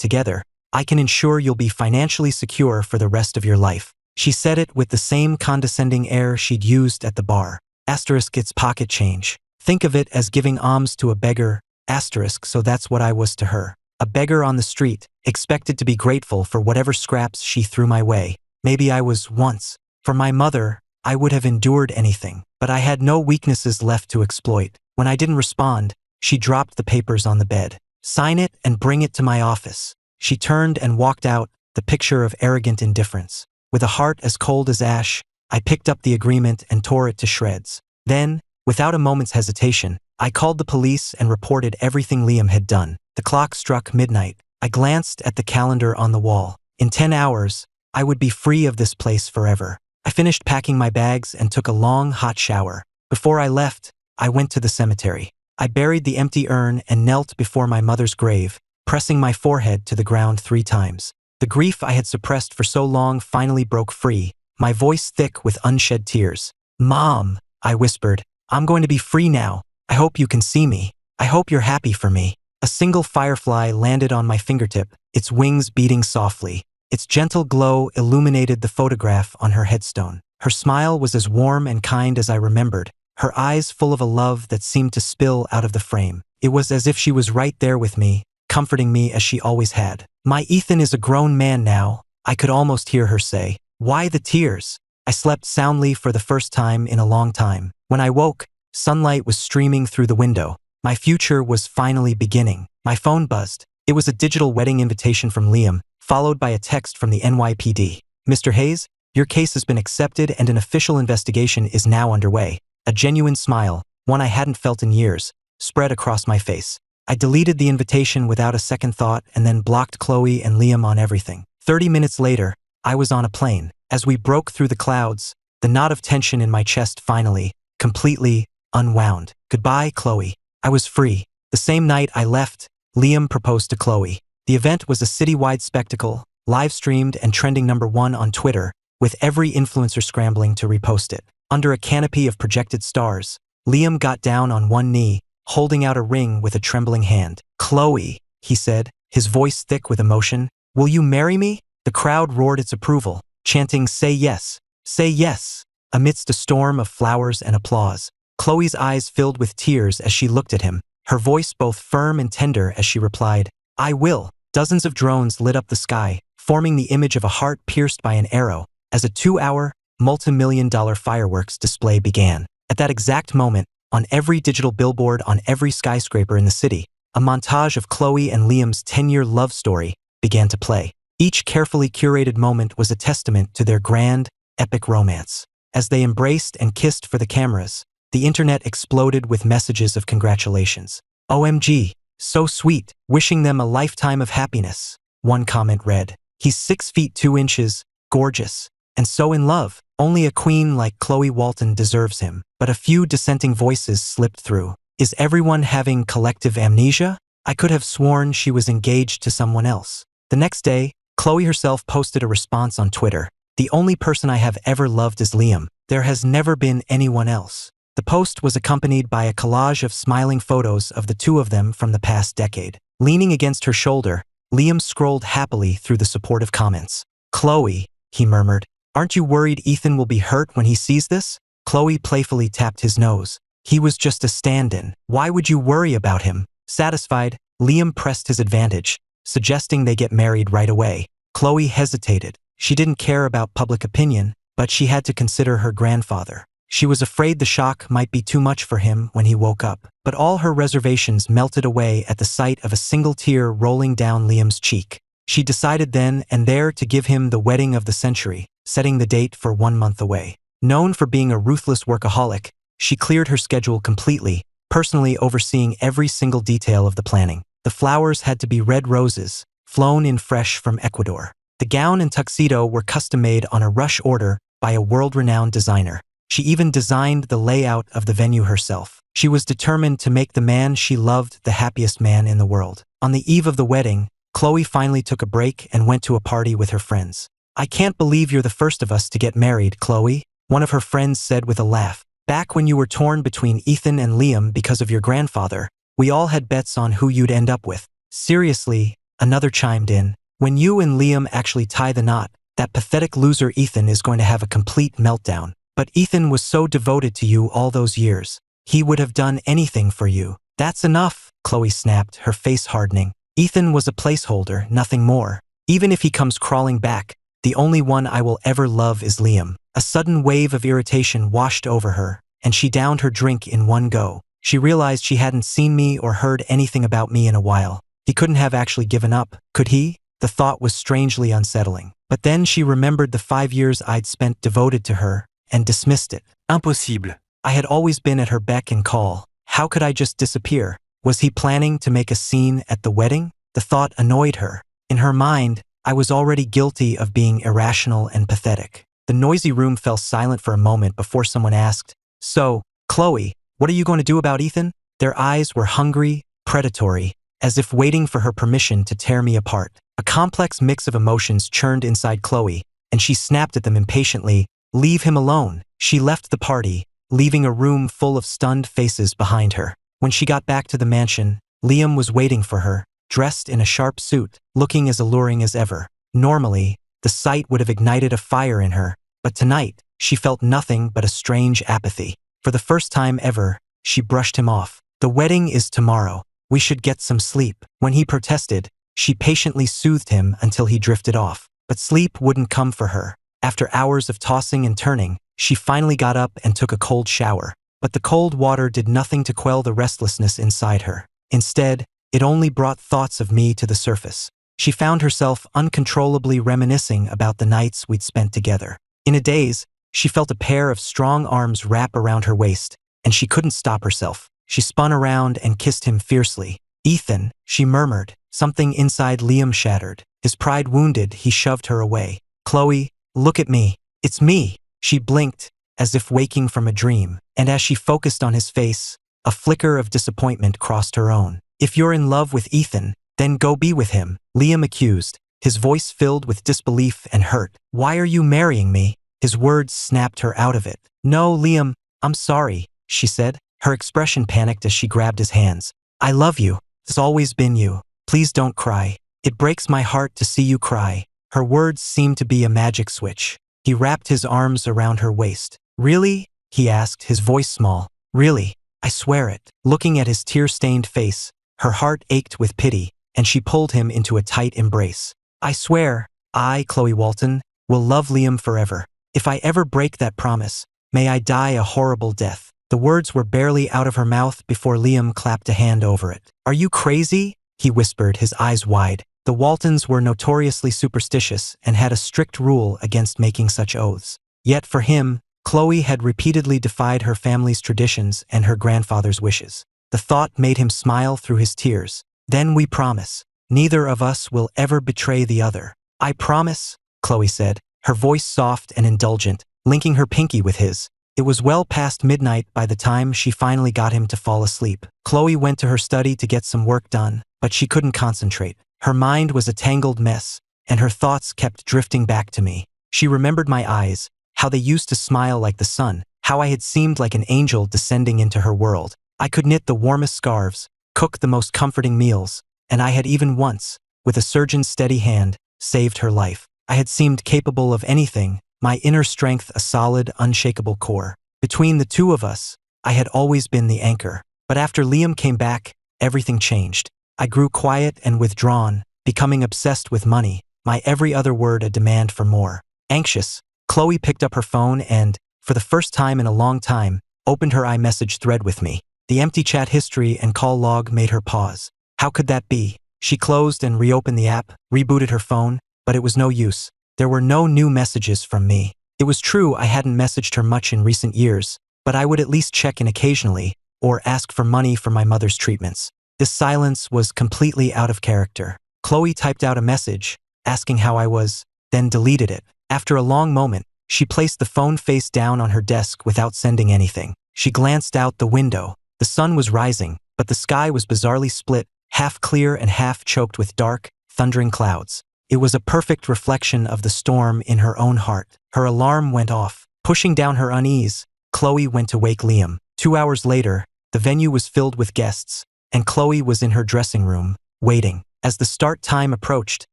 together, I can ensure you'll be financially secure for the rest of your life." She said it with the same condescending air she'd used at the bar. Asterisk it's pocket change. Think of it as giving alms to a beggar, asterisk so that's what I was to her. A beggar on the street, expected to be grateful for whatever scraps she threw my way. Maybe I was once. For my mother, I would have endured anything, but I had no weaknesses left to exploit. When I didn't respond, she dropped the papers on the bed. "Sign it and bring it to my office." She turned and walked out, the picture of arrogant indifference. With a heart as cold as ash, I picked up the agreement and tore it to shreds. Then, without a moment's hesitation, I called the police and reported everything Liam had done. The clock struck midnight. I glanced at the calendar on the wall. In 10 hours, I would be free of this place forever. I finished packing my bags and took a long, hot shower. Before I left, I went to the cemetery. I buried the empty urn and knelt before my mother's grave, pressing my forehead to the ground 3 times. The grief I had suppressed for so long finally broke free, my voice thick with unshed tears. "Mom," I whispered, "I'm going to be free now. I hope you can see me. I hope you're happy for me." A single firefly landed on my fingertip, its wings beating softly. Its gentle glow illuminated the photograph on her headstone. Her smile was as warm and kind as I remembered, her eyes full of a love that seemed to spill out of the frame. It was as if she was right there with me, comforting me as she always had. "My Ethan is a grown man now," I could almost hear her say. Why the tears? I slept soundly for the first time in a long time. When I woke, sunlight was streaming through the window. My future was finally beginning. My phone buzzed. It was a digital wedding invitation from Liam, followed by a text from the NYPD. "Mr. Hayes, your case has been accepted and an official investigation is now underway." A genuine smile, one I hadn't felt in years, spread across my face. I deleted the invitation without a second thought and then blocked Khloe and Liam on everything. 30 minutes later, I was on a plane. As we broke through the clouds, the knot of tension in my chest finally, completely, unwound. "Goodbye, Khloe." I was free. The same night I left, Liam proposed to Khloe. The event was a citywide spectacle, live-streamed and trending #1 on Twitter, with every influencer scrambling to repost it. Under a canopy of projected stars, Liam got down on one knee, holding out a ring with a trembling hand. "Khloe," he said, his voice thick with emotion, "will you marry me?" The crowd roared its approval, chanting, "Say yes, say yes," amidst a storm of flowers and applause. Khloe's eyes filled with tears as she looked at him, her voice both firm and tender as she replied, "I will." Dozens of drones lit up the sky, forming the image of a heart pierced by an arrow, as a 2-hour, multi-million-dollar fireworks display began. At that exact moment, on every digital billboard on every skyscraper in the city, a montage of Khloe and Liam's 10-year love story began to play. Each carefully curated moment was a testament to their grand, epic romance. As they embraced and kissed for the cameras, the internet exploded with messages of congratulations. "OMG, so sweet, wishing them a lifetime of happiness." One comment read, "He's 6 feet 2 inches, gorgeous, and so in love. Only a queen like Khloe Walton deserves him." But a few dissenting voices slipped through. "Is everyone having collective amnesia? I could have sworn she was engaged to someone else." The next day, Khloe herself posted a response on Twitter. "The only person I have ever loved is Liam. There has never been anyone else." The post was accompanied by a collage of smiling photos of the two of them from the past decade. Leaning against her shoulder, Liam scrolled happily through the supportive comments. "Khloe," he murmured, "aren't you worried Ethan will be hurt when he sees this?" Khloe playfully tapped his nose. "He was just a stand-in. Why would you worry about him?" Satisfied, Liam pressed his advantage, suggesting they get married right away. Khloe hesitated. She didn't care about public opinion, but she had to consider her grandfather. She was afraid the shock might be too much for him when he woke up. But all her reservations melted away at the sight of a single tear rolling down Liam's cheek. She decided then and there to give him the wedding of the century, setting the date for 1 month away. Known for being a ruthless workaholic, she cleared her schedule completely, personally overseeing every single detail of the planning. The flowers had to be red roses, flown in fresh from Ecuador. The gown and tuxedo were custom-made on a rush order by a world-renowned designer. She even designed the layout of the venue herself. She was determined to make the man she loved the happiest man in the world. On the eve of the wedding, Khloe finally took a break and went to a party with her friends. I can't believe you're the first of us to get married, Khloe, one of her friends said with a laugh. Back when you were torn between Ethan and Liam because of your grandfather, we all had bets on who you'd end up with. Seriously, another chimed in. When you and Liam actually tie the knot, that pathetic loser Ethan is going to have a complete meltdown. But Ethan was so devoted to you all those years. He would have done anything for you. That's enough, Khloe snapped, her face hardening. Ethan was a placeholder, nothing more. Even if he comes crawling back, the only one I will ever love is Liam. A sudden wave of irritation washed over her, and she downed her drink in one go. She realized she hadn't seen me or heard anything about me in a while. He couldn't have actually given up, could he? The thought was strangely unsettling. But then she remembered the 5 years I'd spent devoted to her, and dismissed it. Impossible. I had always been at her beck and call. How could I just disappear? Was he planning to make a scene at the wedding? The thought annoyed her. In her mind, I was already guilty of being irrational and pathetic. The noisy room fell silent for a moment before someone asked, "So, Khloe, what are you going to do about Ethan?" Their eyes were hungry, predatory, as if waiting for her permission to tear me apart. A complex mix of emotions churned inside Khloe, and she snapped at them impatiently. Leave him alone. She left the party, leaving a room full of stunned faces behind her. When she got back to the mansion, Liam was waiting for her, dressed in a sharp suit, looking as alluring as ever. Normally, the sight would have ignited a fire in her, but tonight, she felt nothing but a strange apathy. For the first time ever, she brushed him off. The wedding is tomorrow. We should get some sleep. When he protested, she patiently soothed him until he drifted off. But sleep wouldn't come for her. After hours of tossing and turning, she finally got up and took a cold shower. But the cold water did nothing to quell the restlessness inside her. Instead, it only brought thoughts of me to the surface. She found herself uncontrollably reminiscing about the nights we'd spent together. In a daze, she felt a pair of strong arms wrap around her waist, and she couldn't stop herself. She spun around and kissed him fiercely. "Ethan," she murmured. Something inside Liam shattered. His pride wounded, he shoved her away. "Khloe, look at me. It's me." She blinked, as if waking from a dream, and as she focused on his face, a flicker of disappointment crossed her own. "If you're in love with Ethan, then go be with him," Liam accused, his voice filled with disbelief and hurt. "Why are you marrying me?" His words snapped her out of it. "No, Liam, I'm sorry," she said. Her expression panicked as she grabbed his hands. "I love you. It's always been you. Please don't cry. It breaks my heart to see you cry." Her words seemed to be a magic switch. He wrapped his arms around her waist. "Really?" he asked, his voice small. "Really? I swear it." Looking at his tear-stained face, her heart ached with pity, and she pulled him into a tight embrace. "I swear, I, Khloe Walton, will love Liam forever. If I ever break that promise, may I die a horrible death." The words were barely out of her mouth before Liam clapped a hand over it. "Are you crazy?" he whispered, his eyes wide. The Waltons were notoriously superstitious and had a strict rule against making such oaths. Yet for him, Khloe had repeatedly defied her family's traditions and her grandfather's wishes. The thought made him smile through his tears. "Then we promise. Neither of us will ever betray the other." "I promise," Khloe said, her voice soft and indulgent, linking her pinky with his. It was well past midnight by the time she finally got him to fall asleep. Khloe went to her study to get some work done, but she couldn't concentrate. Her mind was a tangled mess, and her thoughts kept drifting back to me. She remembered my eyes, how they used to smile like the sun, how I had seemed like an angel descending into her world. I could knit the warmest scarves, cook the most comforting meals, and I had even once, with a surgeon's steady hand, saved her life. I had seemed capable of anything, my inner strength a solid, unshakable core. Between the two of us, I had always been the anchor. But after Liam came back, everything changed. I grew quiet and withdrawn, becoming obsessed with money, my every other word a demand for more. Anxious, Khloe picked up her phone and, for the first time in a long time, opened her iMessage thread with me. The empty chat history and call log made her pause. How could that be? She closed and reopened the app, rebooted her phone, but it was no use. There were no new messages from me. It was true I hadn't messaged her much in recent years, but I would at least check in occasionally, or ask for money for my mother's treatments. This silence was completely out of character. Khloe typed out a message, asking how I was, then deleted it. After a long moment, she placed the phone face down on her desk without sending anything. She glanced out the window. The sun was rising, but the sky was bizarrely split, half clear and half choked with dark, thundering clouds. It was a perfect reflection of the storm in her own heart. Her alarm went off. Pushing down her unease, Khloe went to wake Liam. 2 hours later, the venue was filled with guests, and Khloe was in her dressing room, waiting. As the start time approached,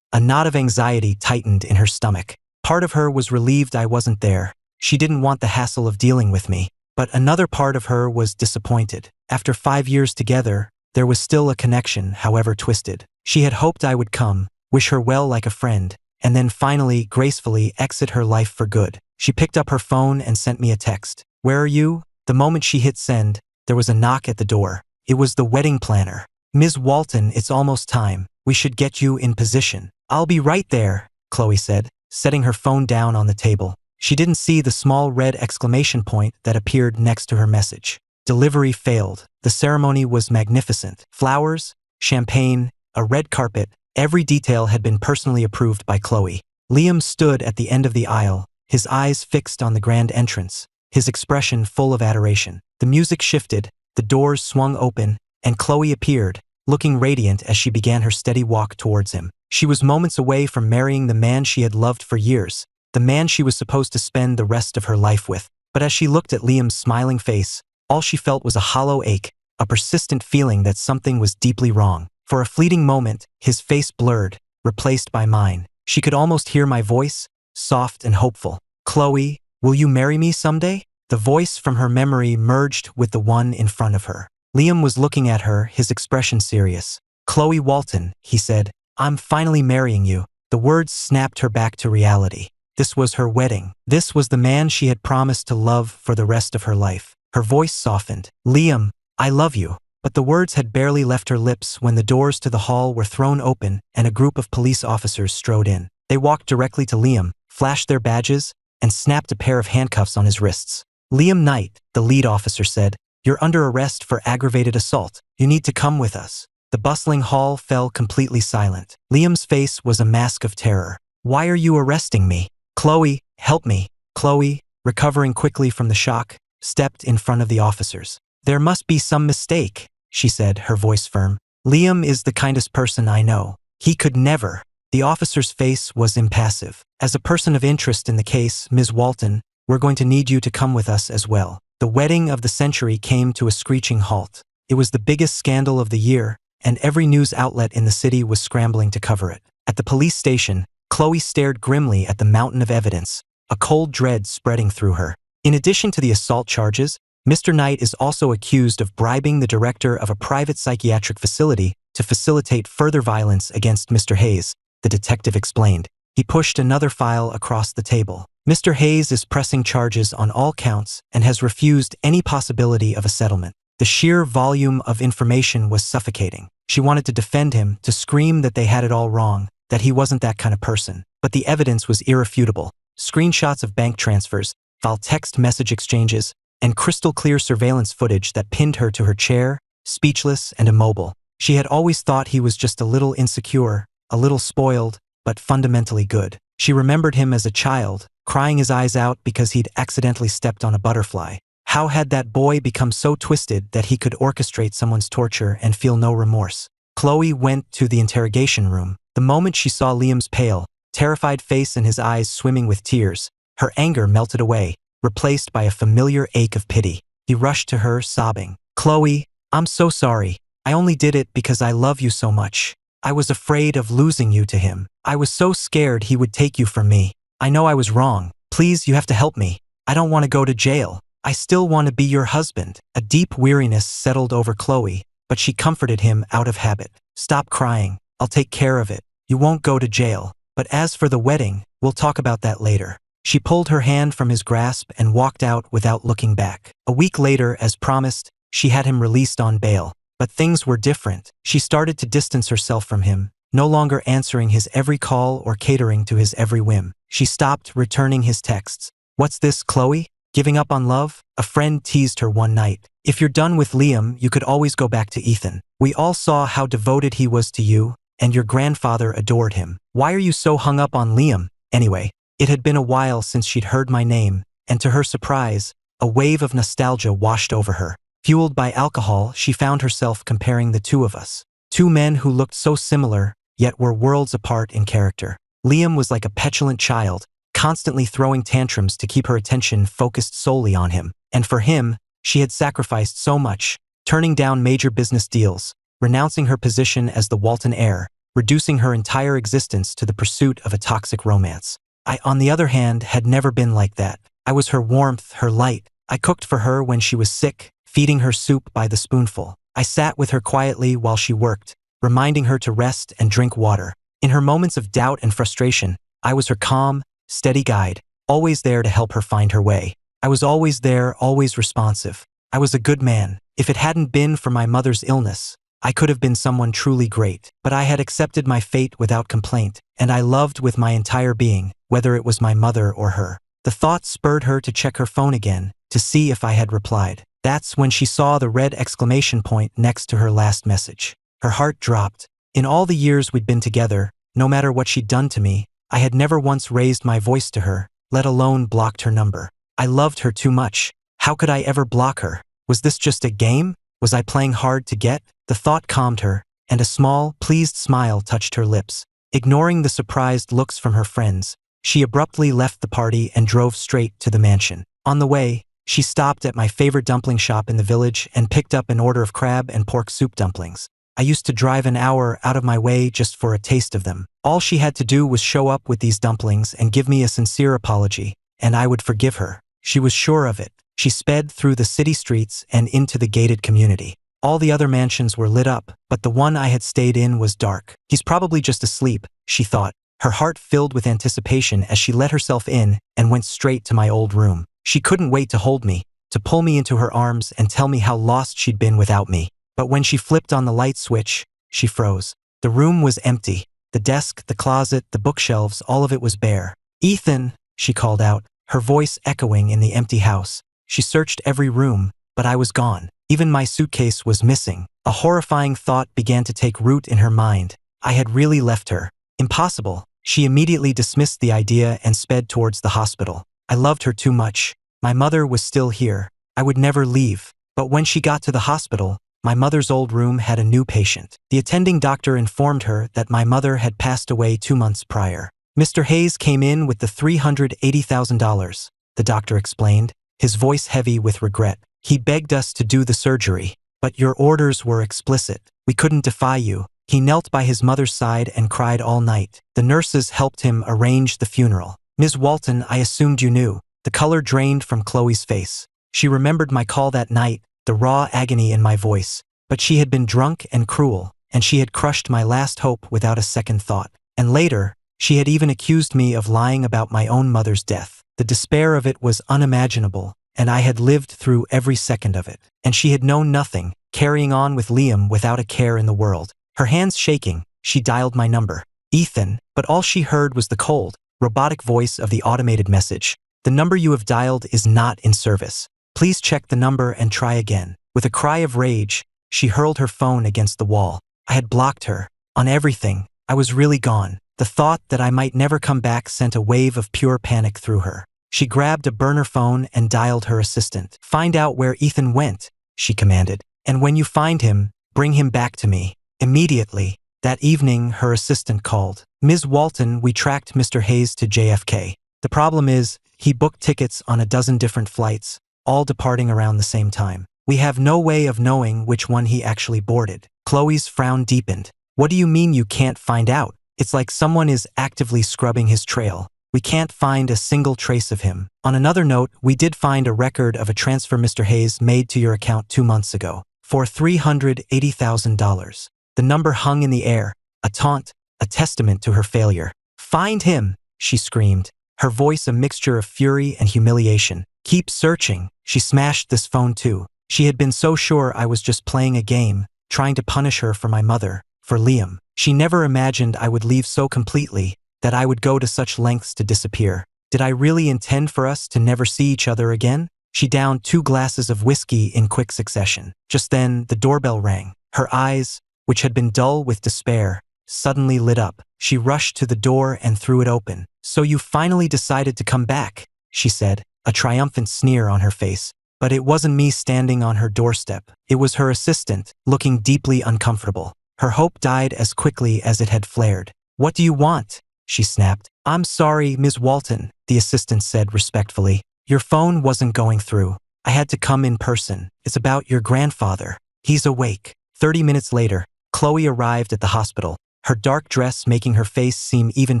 a knot of anxiety tightened in her stomach. Part of her was relieved I wasn't there. She didn't want the hassle of dealing with me. But another part of her was disappointed. After 5 years together, there was still a connection, however twisted. She had hoped I would come, wish her well like a friend, and then finally, gracefully exit her life for good. She picked up her phone and sent me a text. "Where are you?" The moment she hit send, there was a knock at the door. It was the wedding planner. "Ms. Walton, it's almost time. We should get you in position." "I'll be right there," Khloe said, setting her phone down on the table. She didn't see the small red exclamation point that appeared next to her message. Delivery failed. The ceremony was magnificent. Flowers, champagne, a red carpet, every detail had been personally approved by Khloe. Liam stood at the end of the aisle, his eyes fixed on the grand entrance, his expression full of adoration. The music shifted, the doors swung open, and Khloe appeared, looking radiant as she began her steady walk towards him. She was moments away from marrying the man she had loved for years, the man she was supposed to spend the rest of her life with. But as she looked at Liam's smiling face, all she felt was a hollow ache, a persistent feeling that something was deeply wrong. For a fleeting moment, his face blurred, replaced by mine. She could almost hear my voice, soft and hopeful. "Khloe, will you marry me someday?" The voice from her memory merged with the one in front of her. Liam was looking at her, his expression serious. "Khloe Walton," he said, "I'm finally marrying you." The words snapped her back to reality. This was her wedding. This was the man she had promised to love for the rest of her life. Her voice softened. "Liam, I love you." But the words had barely left her lips when the doors to the hall were thrown open and a group of police officers strode in. They walked directly to Liam, flashed their badges, and snapped a pair of handcuffs on his wrists. "Liam Knight," the lead officer said, "you're under arrest for aggravated assault. You need to come with us." The bustling hall fell completely silent. Liam's face was a mask of terror. "Why are you arresting me?" "Khloe, help me." Khloe, recovering quickly from the shock, stepped in front of the officers. "There must be some mistake," she said, her voice firm. "Liam is the kindest person I know. He could never." The officer's face was impassive. "As a person of interest in the case, Ms. Walton, we're going to need you to come with us as well." The wedding of the century came to a screeching halt. It was the biggest scandal of the year, and every news outlet in the city was scrambling to cover it. At the police station, Khloe stared grimly at the mountain of evidence, a cold dread spreading through her. In addition to the assault charges, Mr. Knight is also accused of bribing the director of a private psychiatric facility to facilitate further violence against Mr. Hayes, the detective explained. He pushed another file across the table. "Mr. Hayes is pressing charges on all counts and has refused any possibility of a settlement." The sheer volume of information was suffocating. She wanted to defend him, to scream that they had it all wrong, that he wasn't that kind of person. But the evidence was irrefutable. Screenshots of bank transfers, file text message exchanges, and crystal-clear surveillance footage that pinned her to her chair, speechless and immobile. She had always thought he was just a little insecure, a little spoiled, but fundamentally good. She remembered him as a child, crying his eyes out because he'd accidentally stepped on a butterfly. How had that boy become so twisted that he could orchestrate someone's torture and feel no remorse? Khloe went to the interrogation room. The moment she saw Liam's pale, terrified face and his eyes swimming with tears, her anger melted away, replaced by a familiar ache of pity. He rushed to her, sobbing. "Khloe, I'm so sorry. I only did it because I love you so much. I was afraid of losing you to him. I was so scared he would take you from me. I know I was wrong. Please, you have to help me. I don't want to go to jail. I still want to be your husband." A deep weariness settled over Khloe, but she comforted him out of habit. "Stop crying. I'll take care of it. You won't go to jail. But as for the wedding, we'll talk about that later." She pulled her hand from his grasp and walked out without looking back. A week later, as promised, she had him released on bail. But things were different. She started to distance herself from him, no longer answering his every call or catering to his every whim. She stopped returning his texts. "What's this, Khloe? Giving up on love?" A friend teased her one night. "If you're done with Liam, you could always go back to Ethan. We all saw how devoted he was to you, and your grandfather adored him. Why are you so hung up on Liam, anyway?" It had been a while since she'd heard my name, and to her surprise, a wave of nostalgia washed over her. Fueled by alcohol, she found herself comparing the two of us. Two men who looked so similar, yet were worlds apart in character. Liam was like a petulant child, constantly throwing tantrums to keep her attention focused solely on him. And for him, she had sacrificed so much, turning down major business deals, renouncing her position as the Walton heir, reducing her entire existence to the pursuit of a toxic romance. I, on the other hand, had never been like that. I was her warmth, her light. I cooked for her when she was sick, feeding her soup by the spoonful. I sat with her quietly while she worked, reminding her to rest and drink water. In her moments of doubt and frustration, I was her calm, steady guide, always there to help her find her way. I was always there, always responsive. I was a good man. If it hadn't been for my mother's illness, I could have been someone truly great. But I had accepted my fate without complaint, and I loved with my entire being, whether it was my mother or her. The thought spurred her to check her phone again, to see if I had replied. That's when she saw the red exclamation point next to her last message. Her heart dropped. In all the years we'd been together, no matter what she'd done to me, I had never once raised my voice to her, let alone blocked her number. I loved her too much. How could I ever block her? Was this just a game? Was I playing hard to get? The thought calmed her, and a small, pleased smile touched her lips. Ignoring the surprised looks from her friends, she abruptly left the party and drove straight to the mansion. On the way, she stopped at my favorite dumpling shop in the village and picked up an order of crab and pork soup dumplings. I used to drive an hour out of my way just for a taste of them. All she had to do was show up with these dumplings and give me a sincere apology, and I would forgive her. She was sure of it. She sped through the city streets and into the gated community. All the other mansions were lit up, but the one I had stayed in was dark. He's probably just asleep, she thought, her heart filled with anticipation as she let herself in and went straight to my old room. She couldn't wait to hold me, to pull me into her arms and tell me how lost she'd been without me. But when she flipped on the light switch, she froze. The room was empty. The desk, the closet, the bookshelves, all of it was bare. "Ethan," she called out, her voice echoing in the empty house. She searched every room, but I was gone. Even my suitcase was missing. A horrifying thought began to take root in her mind. I had really left her. Impossible. She immediately dismissed the idea and sped towards the hospital. I loved her too much. My mother was still here. I would never leave. But when she got to the hospital, my mother's old room had a new patient. The attending doctor informed her that my mother had passed away 2 months prior. "Mr. Hayes came in with the $380,000, the doctor explained, his voice heavy with regret. "He begged us to do the surgery, but your orders were explicit. We couldn't defy you." He knelt by his mother's side and cried all night. The nurses helped him arrange the funeral. "Ms. Walton, I assumed you knew." The color drained from Khloe's face. She remembered my call that night, the raw agony in my voice. But she had been drunk and cruel, and she had crushed my last hope without a second thought. And later, she had even accused me of lying about my own mother's death. The despair of it was unimaginable, and I had lived through every second of it. And she had known nothing, carrying on with Liam without a care in the world. Her hands shaking, she dialed my number. "Ethan," but all she heard was the cold, robotic voice of the automated message. "The number you have dialed is not in service. Please check the number and try again." With a cry of rage, she hurled her phone against the wall. I had blocked her. On everything. I was really gone. The thought that I might never come back sent a wave of pure panic through her. She grabbed a burner phone and dialed her assistant. "Find out where Ethan went," she commanded. "And when you find him, bring him back to me. Immediately." That evening, her assistant called. "Ms. Walton, we tracked Mr. Hayes to JFK. The problem is, he booked tickets on a dozen different flights, all departing around the same time. We have no way of knowing which one he actually boarded." Khloe's frown deepened. "What do you mean you can't find out? It's like someone is actively scrubbing his trail. We can't find a single trace of him." On another note, we did find a record of a transfer Mr. Hayes made to your account 2 months ago, for $380,000. The number hung in the air, a taunt, a testament to her failure. "Find him," she screamed, her voice a mixture of fury and humiliation. "Keep searching." She smashed this phone too. She had been so sure I was just playing a game, trying to punish her for my mother, for Liam. She never imagined I would leave so completely, that I would go to such lengths to disappear. Did I really intend for us to never see each other again? She downed 2 glasses of whiskey in quick succession. Just then, the doorbell rang. Her eyes, which had been dull with despair, suddenly lit up. She rushed to the door and threw it open. "So you finally decided to come back," she said, a triumphant sneer on her face. But it wasn't me standing on her doorstep. It was her assistant, looking deeply uncomfortable. Her hope died as quickly as it had flared. "What do you want?" she snapped. "I'm sorry, Ms. Walton," the assistant said respectfully. "Your phone wasn't going through. I had to come in person. It's about your grandfather. He's awake." 30 minutes later, Khloe arrived at the hospital, her dark dress making her face seem even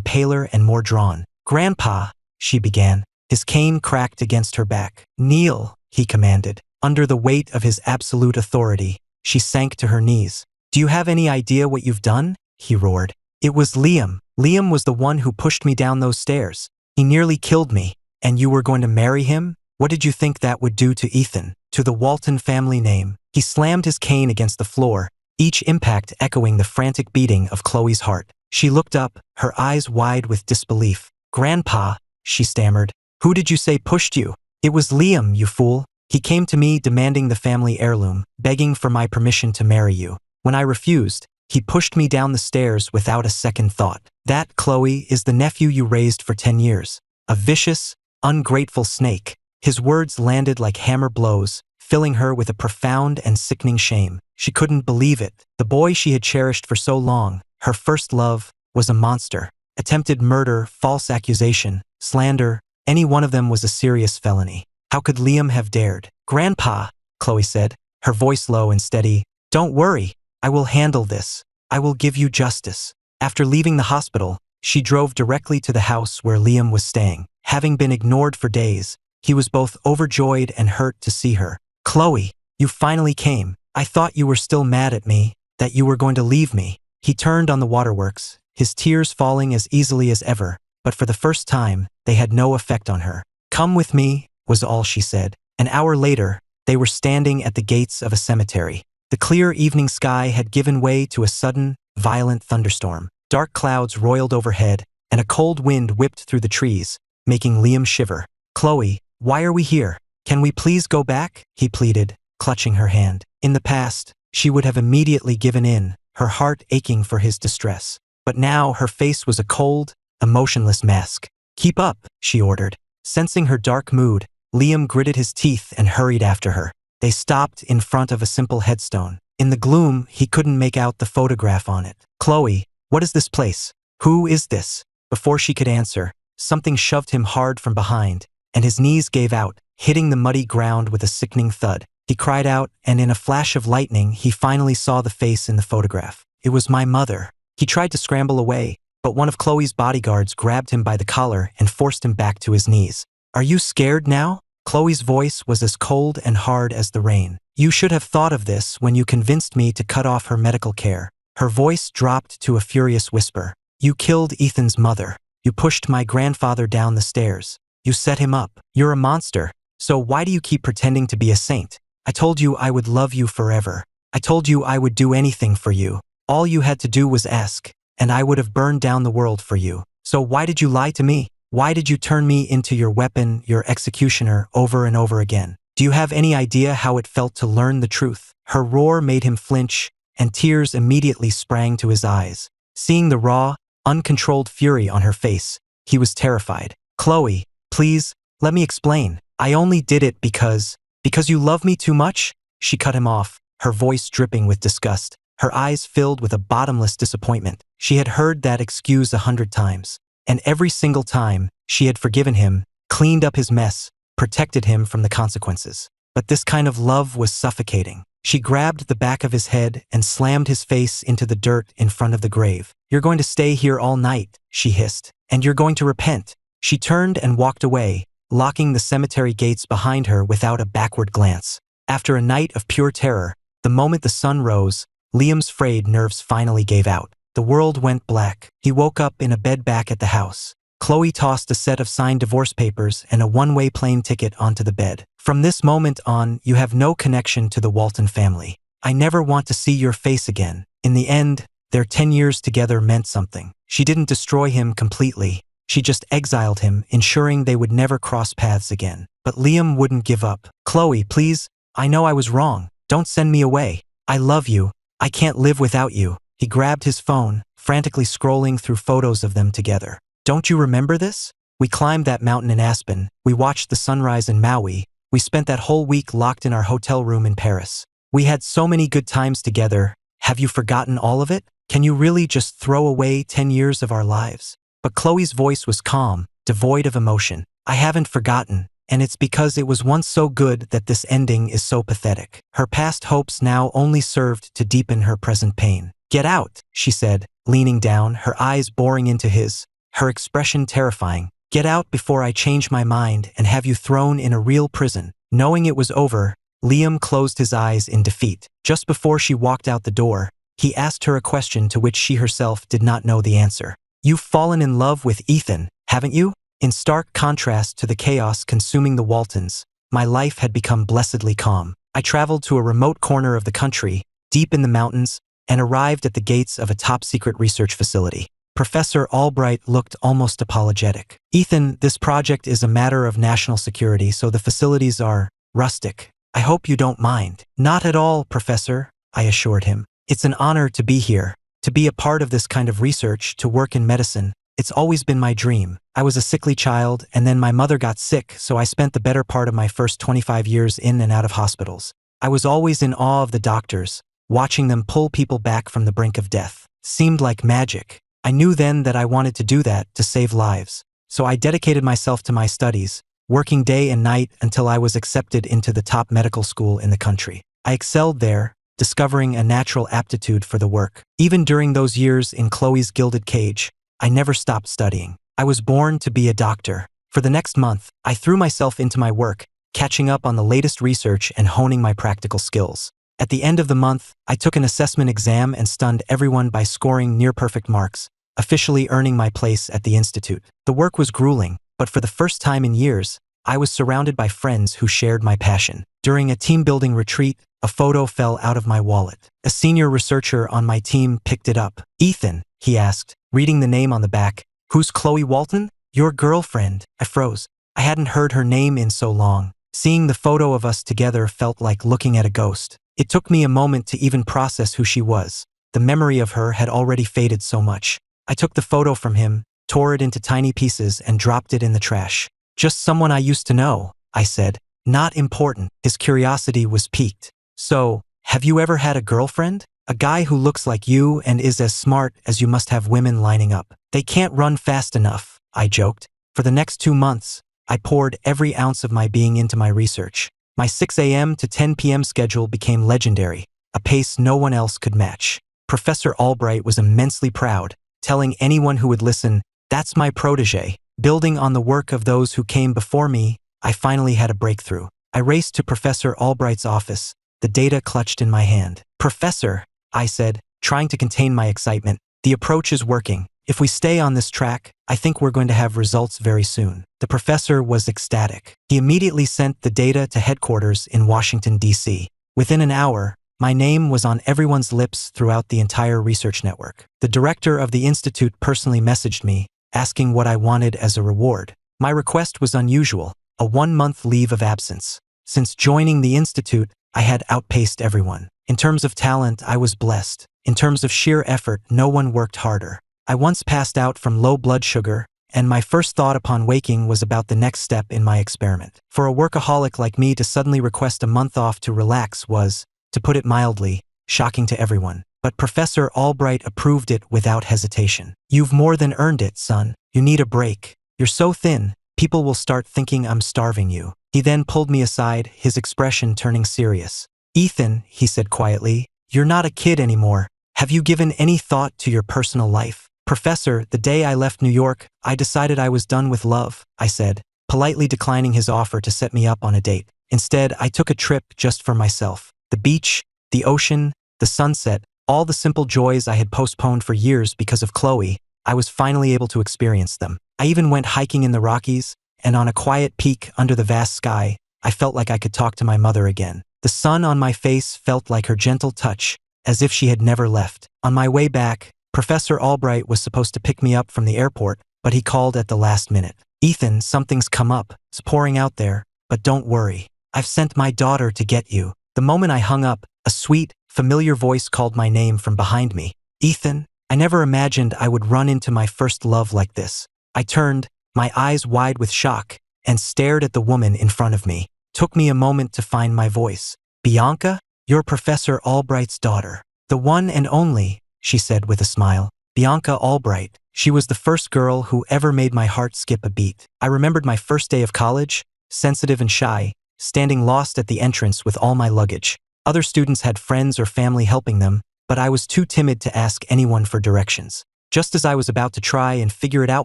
paler and more drawn. "Grandpa," she began. His cane cracked against her back. "Kneel," he commanded. Under the weight of his absolute authority, she sank to her knees. "Do you have any idea what you've done?" he roared. "It was Liam. Liam was the one who pushed me down those stairs. He nearly killed me. And you were going to marry him? What did you think that would do to Ethan, to the Walton family name?" He slammed his cane against the floor, each impact echoing the frantic beating of Khloe's heart. She looked up, her eyes wide with disbelief. "Grandpa," she stammered, "who did you say pushed you?" "It was Liam, you fool. He came to me demanding the family heirloom, begging for my permission to marry you. When I refused, he pushed me down the stairs without a second thought. That, Khloe, is the nephew you raised for 10 years. A vicious, ungrateful snake." His words landed like hammer blows, filling her with a profound and sickening shame. She couldn't believe it. The boy she had cherished for so long, her first love, was a monster. Attempted murder, false accusation, slander, any one of them was a serious felony. How could Liam have dared? "Grandpa," Khloe said, her voice low and steady, "don't worry. I will handle this. I will give you justice." After leaving the hospital, she drove directly to the house where Liam was staying. Having been ignored for days, he was both overjoyed and hurt to see her. "Khloe, you finally came. I thought you were still mad at me, that you were going to leave me." He turned on the waterworks, his tears falling as easily as ever, but for the first time, they had no effect on her. "Come with me," was all she said. An hour later, they were standing at the gates of a cemetery. The clear evening sky had given way to a sudden, violent thunderstorm. Dark clouds roiled overhead, and a cold wind whipped through the trees, making Liam shiver. "Khloe, why are we here? Can we please go back?" he pleaded, clutching her hand. In the past, she would have immediately given in, her heart aching for his distress. But now her face was a cold, emotionless mask. "Keep up," she ordered. Sensing her dark mood, Liam gritted his teeth and hurried after her. They stopped in front of a simple headstone. In the gloom, he couldn't make out the photograph on it. "Khloe, what is this place? Who is this?" Before she could answer, something shoved him hard from behind, and his knees gave out, hitting the muddy ground with a sickening thud. He cried out, and in a flash of lightning, he finally saw the face in the photograph. It was my mother. He tried to scramble away, but one of Khloe's bodyguards grabbed him by the collar and forced him back to his knees. "Are you scared now?" Khloe's voice was as cold and hard as the rain. "You should have thought of this when you convinced me to cut off her medical care." Her voice dropped to a furious whisper. "You killed Ethan's mother. You pushed my grandfather down the stairs. You set him up. You're a monster. So why do you keep pretending to be a saint? I told you I would love you forever. I told you I would do anything for you. All you had to do was ask, and I would have burned down the world for you. So why did you lie to me? Why did you turn me into your weapon, your executioner, over and over again? Do you have any idea how it felt to learn the truth?" Her roar made him flinch, and tears immediately sprang to his eyes. Seeing the raw, uncontrolled fury on her face, he was terrified. "Khloe, please, let me explain. I only did it because you love me too much?" She cut him off, her voice dripping with disgust, her eyes filled with a bottomless disappointment. She had heard that excuse 100 times, and every single time, she had forgiven him, cleaned up his mess, protected him from the consequences. But this kind of love was suffocating. She grabbed the back of his head and slammed his face into the dirt in front of the grave. "You're going to stay here all night," she hissed, "and you're going to repent." She turned and walked away, locking the cemetery gates behind her without a backward glance. After a night of pure terror, the moment the sun rose, Liam's frayed nerves finally gave out. The world went black. He woke up in a bed back at the house. Khloe tossed a set of signed divorce papers and a one-way plane ticket onto the bed. "From this moment on, you have no connection to the Walton family. I never want to see your face again." In the end, their 10 years together meant something. She didn't destroy him completely. She just exiled him, ensuring they would never cross paths again. But Liam wouldn't give up. "Khloe, please, I know I was wrong. Don't send me away. I love you. I can't live without you." He grabbed his phone, frantically scrolling through photos of them together. "Don't you remember this? We climbed that mountain in Aspen. We watched the sunrise in Maui. We spent that whole week locked in our hotel room in Paris. We had so many good times together, Have you forgotten all of it? Can you really just throw away 10 years of our lives? But Khloe's voice was calm, devoid of emotion. I haven't forgotten, and it's because it was once so good that this ending is so pathetic. Her past hopes now only served to deepen her present pain. Get out, she said, leaning down, her eyes boring into his, her expression terrifying. Get out before I change my mind and have you thrown in a real prison. Knowing it was over, Liam closed his eyes in defeat. Just before she walked out the door, he asked her a question to which she herself did not know the answer. You've fallen in love with Ethan, haven't you? In stark contrast to the chaos consuming the Waltons, my life had become blessedly calm. I traveled to a remote corner of the country, deep in the mountains, and arrived at the gates of a top-secret research facility. Professor Albright looked almost apologetic. Ethan, this project is a matter of national security, so the facilities are rustic. I hope you don't mind. Not at all, Professor, I assured him. It's an honor to be here, to be a part of this kind of research, to work in medicine. It's always been my dream. I was a sickly child, and then my mother got sick, so I spent the better part of my first 25 years in and out of hospitals. I was always in awe of the doctors, watching them pull people back from the brink of death. Seemed like magic. I knew then that I wanted to do that, to save lives. So I dedicated myself to my studies, working day and night until I was accepted into the top medical school in the country. I excelled there, discovering a natural aptitude for the work. Even during those years in Khloe's gilded cage, I never stopped studying. I was born to be a doctor. For the next month, I threw myself into my work, catching up on the latest research and honing my practical skills. At the end of the month, I took an assessment exam and stunned everyone by scoring near-perfect marks, officially earning my place at the institute. The work was grueling, but for the first time in years, I was surrounded by friends who shared my passion. During a team-building retreat, a photo fell out of my wallet. A senior researcher on my team picked it up. Ethan, he asked, reading the name on the back. Who's Khloe Walton? Your girlfriend. I froze. I hadn't heard her name in so long. Seeing the photo of us together felt like looking at a ghost. It took me a moment to even process who she was. The memory of her had already faded so much. I took the photo from him, tore it into tiny pieces, and dropped it in the trash. Just someone I used to know, I said. Not important. His curiosity was piqued. So, have you ever had a girlfriend? A guy who looks like you and is as smart as you must have women lining up. They can't run fast enough, I joked. For the next 2 months, I poured every ounce of my being into my research. My 6 a.m. to 10 p.m. schedule became legendary, a pace no one else could match. Professor Albright was immensely proud, telling anyone who would listen, "That's my protege." Building on the work of those who came before me, I finally had a breakthrough. I raced to Professor Albright's office, the data clutched in my hand. "Professor," I said, trying to contain my excitement, "the approach is working. If we stay on this track, I think we're going to have results very soon." The professor was ecstatic. He immediately sent the data to headquarters in Washington, D.C. Within an hour, my name was on everyone's lips throughout the entire research network. The director of the institute personally messaged me, asking what I wanted as a reward. My request was unusual, a 1-month leave of absence. Since joining the institute, I had outpaced everyone. In terms of talent, I was blessed. In terms of sheer effort, no one worked harder. I once passed out from low blood sugar, and my first thought upon waking was about the next step in my experiment. For a workaholic like me to suddenly request a month off to relax was, to put it mildly, shocking to everyone. But Professor Albright approved it without hesitation. "You've more than earned it, son. You need a break. You're so thin, people will start thinking I'm starving you." He then pulled me aside, his expression turning serious. "Ethan," he said quietly, "you're not a kid anymore. Have you given any thought to your personal life?" "Professor, the day I left New York, I decided I was done with love," I said, politely declining his offer to set me up on a date. Instead, I took a trip just for myself. The beach, the ocean, the sunset, all the simple joys I had postponed for years because of Khloe, I was finally able to experience them. I even went hiking in the Rockies, and on a quiet peak under the vast sky, I felt like I could talk to my mother again. The sun on my face felt like her gentle touch, as if she had never left. On my way back, Professor Albright was supposed to pick me up from the airport, but he called at the last minute. "Ethan, something's come up. It's pouring out there, but don't worry. I've sent my daughter to get you." The moment I hung up, a sweet, familiar voice called my name from behind me. "Ethan." I never imagined I would run into my first love like this. I turned, my eyes wide with shock, and stared at the woman in front of me. Took me a moment to find my voice. "Bianca? You're Professor Albright's daughter." The one and only, she said with a smile. Bianca Albright. She was the first girl who ever made my heart skip a beat. I remembered my first day of college, sensitive and shy, standing lost at the entrance with all my luggage. Other students had friends or family helping them, but I was too timid to ask anyone for directions. Just as I was about to try and figure it out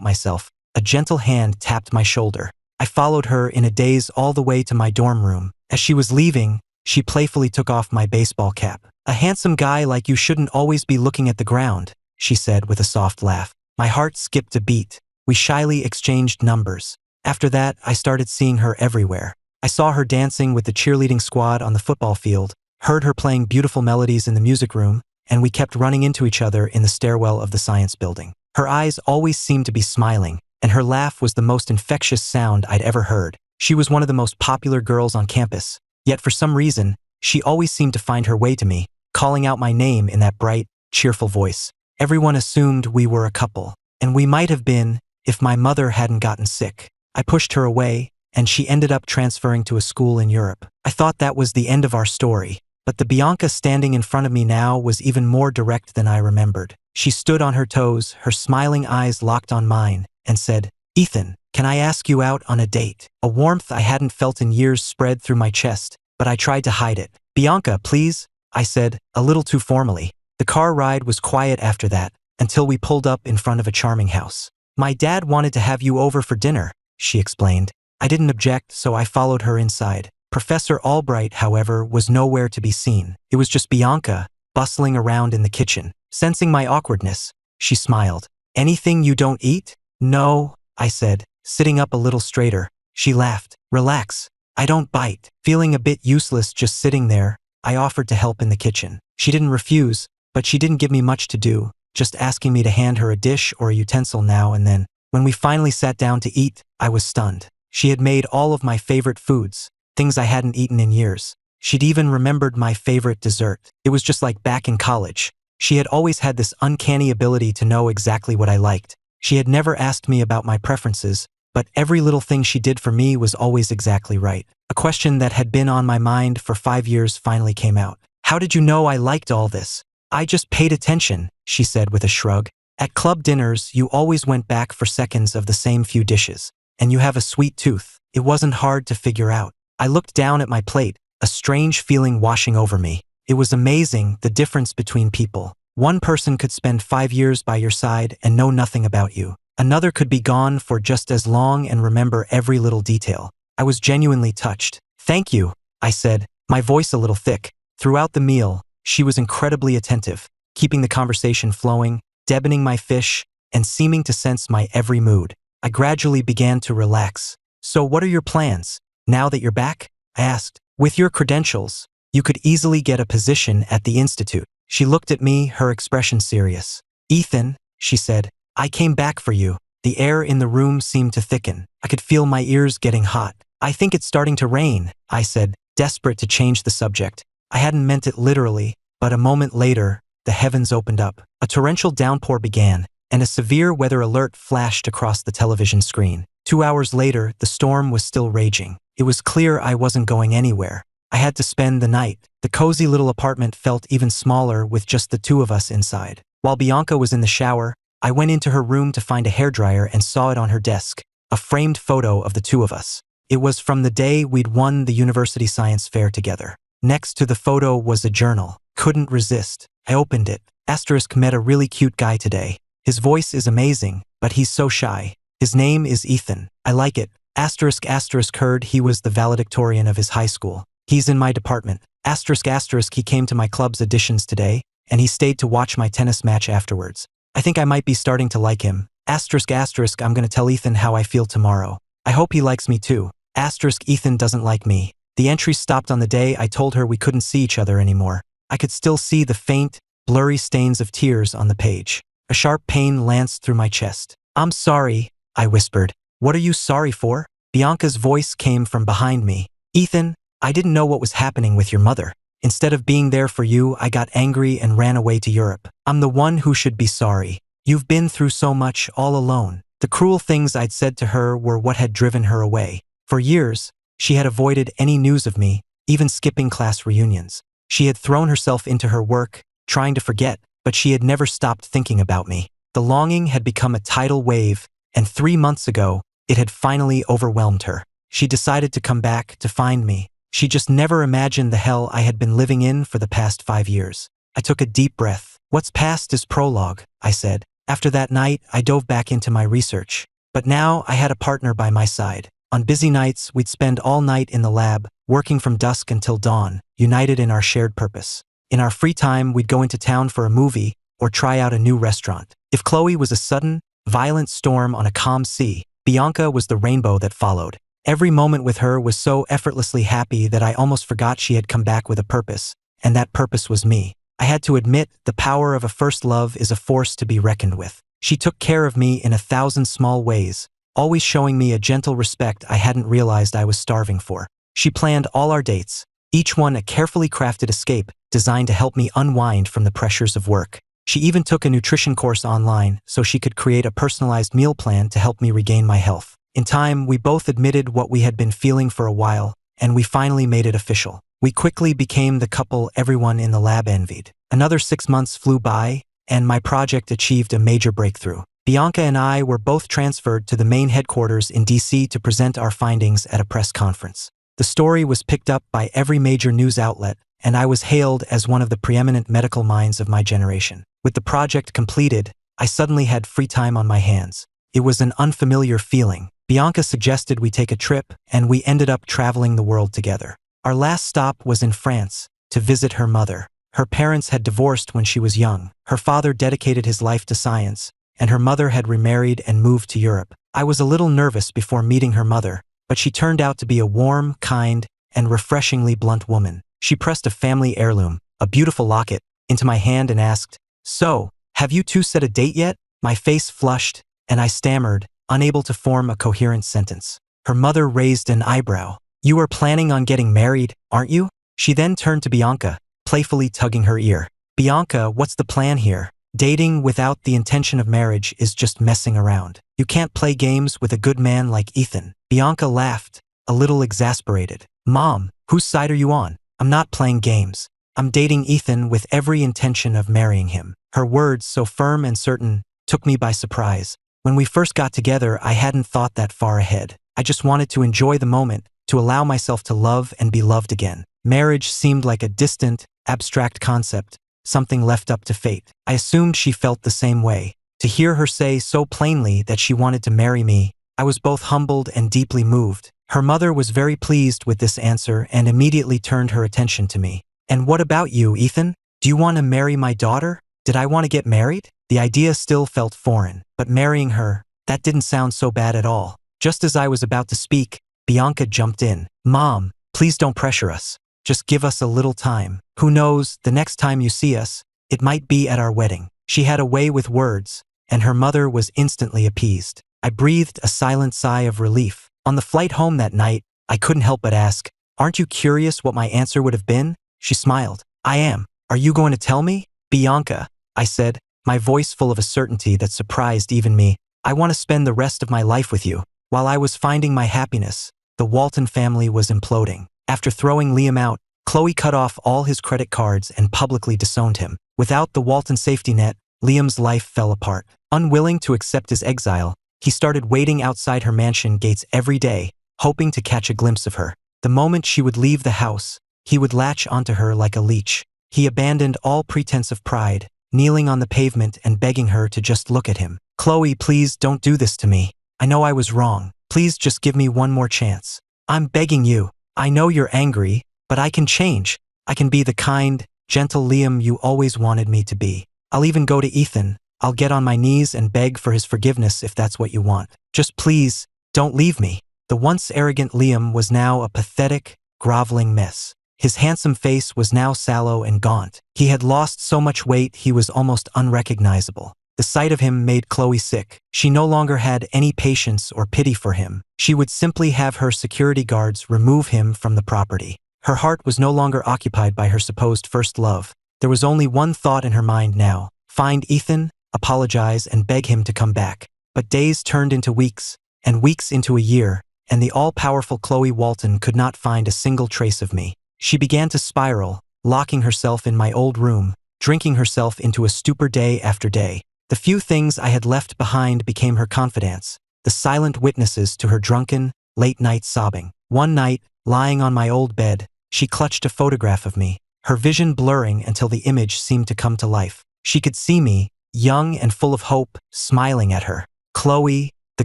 myself, a gentle hand tapped my shoulder. I followed her in a daze all the way to my dorm room. As she was leaving, she playfully took off my baseball cap. "A handsome guy like you shouldn't always be looking at the ground," she said with a soft laugh. My heart skipped a beat. We shyly exchanged numbers. After that, I started seeing her everywhere. I saw her dancing with the cheerleading squad on the football field, heard her playing beautiful melodies in the music room, and we kept running into each other in the stairwell of the science building. Her eyes always seemed to be smiling, and her laugh was the most infectious sound I'd ever heard. She was one of the most popular girls on campus, yet for some reason, she always seemed to find her way to me, calling out my name in that bright, cheerful voice. Everyone assumed we were a couple, and we might have been if my mother hadn't gotten sick. I pushed her away, and she ended up transferring to a school in Europe. I thought that was the end of our story, but the Bianca standing in front of me now was even more direct than I remembered. She stood on her toes, her smiling eyes locked on mine, and said, "Ethan, can I ask you out on a date?" A warmth I hadn't felt in years spread through my chest, but I tried to hide it. "Bianca, please," I said, a little too formally. The car ride was quiet after that, until we pulled up in front of a charming house. "My dad wanted to have you over for dinner," she explained. I didn't object, so I followed her inside. Professor Albright, however, was nowhere to be seen. It was just Bianca, bustling around in the kitchen. Sensing my awkwardness, she smiled. "Anything you don't eat?" "No," I said, sitting up a little straighter. She laughed. "Relax. I don't bite." Feeling a bit useless just sitting there, I offered to help in the kitchen. She didn't refuse, but she didn't give me much to do, just asking me to hand her a dish or a utensil now and then. When we finally sat down to eat, I was stunned. She had made all of my favorite foods, things I hadn't eaten in years. She'd even remembered my favorite dessert. It was just like back in college. She had always had this uncanny ability to know exactly what I liked. She had never asked me about my preferences, but every little thing she did for me was always exactly right. A question that had been on my mind for 5 years finally came out. "How did you know I liked all this?" "I just paid attention," she said with a shrug. "At club dinners, you always went back for seconds of the same few dishes, and you have a sweet tooth. It wasn't hard to figure out." I looked down at my plate, a strange feeling washing over me. It was amazing, the difference between people. One person could spend 5 years by your side and know nothing about you. Another could be gone for just as long and remember every little detail. I was genuinely touched. "Thank you," I said, my voice a little thick. Throughout the meal, she was incredibly attentive, keeping the conversation flowing, deboning my fish, and seeming to sense my every mood. I gradually began to relax. "So what are your plans, now that you're back?" I asked. "With your credentials, you could easily get a position at the institute." She looked at me, her expression serious. "Ethan," she said, "I came back for you." The air in the room seemed to thicken. I could feel my ears getting hot. "I think it's starting to rain," I said, desperate to change the subject. I hadn't meant it literally, but a moment later, the heavens opened up. A torrential downpour began, and a severe weather alert flashed across the television screen. 2 hours later, the storm was still raging. It was clear I wasn't going anywhere. I had to spend the night. The cozy little apartment felt even smaller with just the two of us inside. While Bianca was in the shower, I went into her room to find a hairdryer and saw it on her desk, a framed photo of the two of us. It was from the day we'd won the university science fair together. Next to the photo was a journal. Couldn't resist. I opened it. Asterisk met a really cute guy today. His voice is amazing, but he's so shy. His name is Ethan. I like it. Asterisk heard he was the valedictorian of his high school. He's in my department. Asterisk he came to my club's auditions today, and he stayed to watch my tennis match afterwards. I think I might be starting to like him. Asterisk I'm gonna tell Ethan how I feel tomorrow. I hope he likes me too. Asterisk Ethan doesn't like me. The entry stopped on the day I told her we couldn't see each other anymore. I could still see the faint, blurry stains of tears on the page. A sharp pain lanced through my chest. "I'm sorry," I whispered. "What are you sorry for?" Bianca's voice came from behind me. "Ethan, I didn't know what was happening with your mother. Instead of being there for you, I got angry and ran away to Europe. I'm the one who should be sorry. You've been through so much all alone." The cruel things I'd said to her were what had driven her away. For years, she had avoided any news of me, even skipping class reunions. She had thrown herself into her work, trying to forget, but she had never stopped thinking about me. The longing had become a tidal wave, and 3 months ago, it had finally overwhelmed her. She decided to come back to find me. She just never imagined the hell I had been living in for the past 5 years. I took a deep breath. What's past is prologue, I said. After that night, I dove back into my research. But now I had a partner by my side. On busy nights, we'd spend all night in the lab, working from dusk until dawn, united in our shared purpose. In our free time, we'd go into town for a movie or try out a new restaurant. If Khloe was a sudden, violent storm on a calm sea, Bianca was the rainbow that followed. Every moment with her was so effortlessly happy that I almost forgot she had come back with a purpose, and that purpose was me. I had to admit, the power of a first love is a force to be reckoned with. She took care of me in 1,000 small ways, always showing me a gentle respect I hadn't realized I was starving for. She planned all our dates, each one a carefully crafted escape designed to help me unwind from the pressures of work. She even took a nutrition course online so she could create a personalized meal plan to help me regain my health. In time, we both admitted what we had been feeling for a while, and we finally made it official. We quickly became the couple everyone in the lab envied. Another 6 months flew by, and my project achieved a major breakthrough. Bianca and I were both transferred to the main headquarters in DC to present our findings at a press conference. The story was picked up by every major news outlet, and I was hailed as one of the preeminent medical minds of my generation. With the project completed, I suddenly had free time on my hands. It was an unfamiliar feeling. Bianca suggested we take a trip, and we ended up traveling the world together. Our last stop was in France, to visit her mother. Her parents had divorced when she was young. Her father dedicated his life to science, and her mother had remarried and moved to Europe. I was a little nervous before meeting her mother, but she turned out to be a warm, kind, and refreshingly blunt woman. She pressed a family heirloom, a beautiful locket, into my hand and asked, "So, have you two set a date yet?" My face flushed, and I stammered, unable to form a coherent sentence. Her mother raised an eyebrow. "You are planning on getting married, aren't you?" She then turned to Bianca, playfully tugging her ear. "Bianca, what's the plan here? Dating without the intention of marriage is just messing around. You can't play games with a good man like Ethan." Bianca laughed, a little exasperated. "Mom, whose side are you on? I'm not playing games. I'm dating Ethan with every intention of marrying him." Her words, so firm and certain, took me by surprise. When we first got together, I hadn't thought that far ahead. I just wanted to enjoy the moment, to allow myself to love and be loved again. Marriage seemed like a distant, abstract concept, something left up to fate. I assumed she felt the same way. To hear her say so plainly that she wanted to marry me, I was both humbled and deeply moved. Her mother was very pleased with this answer and immediately turned her attention to me. "And what about you, Ethan? Do you want to marry my daughter?" Did I want to get married? The idea still felt foreign, but marrying her, that didn't sound so bad at all. Just as I was about to speak, Bianca jumped in. "Mom, please don't pressure us. Just give us a little time. Who knows, the next time you see us, it might be at our wedding." She had a way with words, and her mother was instantly appeased. I breathed a silent sigh of relief. On the flight home that night, I couldn't help but ask, "Aren't you curious what my answer would have been?" She smiled. "I am. Are you going to tell me?" "Bianca," I said, my voice full of a certainty that surprised even me, "I want to spend the rest of my life with you." While I was finding my happiness, the Walton family was imploding. After throwing Liam out, Khloe cut off all his credit cards and publicly disowned him. Without the Walton safety net, Liam's life fell apart. Unwilling to accept his exile, he started waiting outside her mansion gates every day, hoping to catch a glimpse of her. The moment she would leave the house, he would latch onto her like a leech. He abandoned all pretense of pride, kneeling on the pavement and begging her to just look at him. "Khloe, please don't do this to me. I know I was wrong. Please just give me one more chance. I'm begging you. I know you're angry, but I can change. I can be the kind, gentle Liam you always wanted me to be. I'll even go to Ethan. I'll get on my knees and beg for his forgiveness if that's what you want. Just please, don't leave me." The once arrogant Liam was now a pathetic, groveling mess. His handsome face was now sallow and gaunt. He had lost so much weight he was almost unrecognizable. The sight of him made Khloe sick. She no longer had any patience or pity for him. She would simply have her security guards remove him from the property. Her heart was no longer occupied by her supposed first love. There was only one thought in her mind now: find Ethan, apologize, and beg him to come back. But days turned into weeks, and weeks into a year, and the all-powerful Khloe Walton could not find a single trace of me. She began to spiral, locking herself in my old room, drinking herself into a stupor day after day. The few things I had left behind became her confidants, the silent witnesses to her drunken, late-night sobbing. One night, lying on my old bed, she clutched a photograph of me, her vision blurring until the image seemed to come to life. She could see me, young and full of hope, smiling at her. "Khloe," the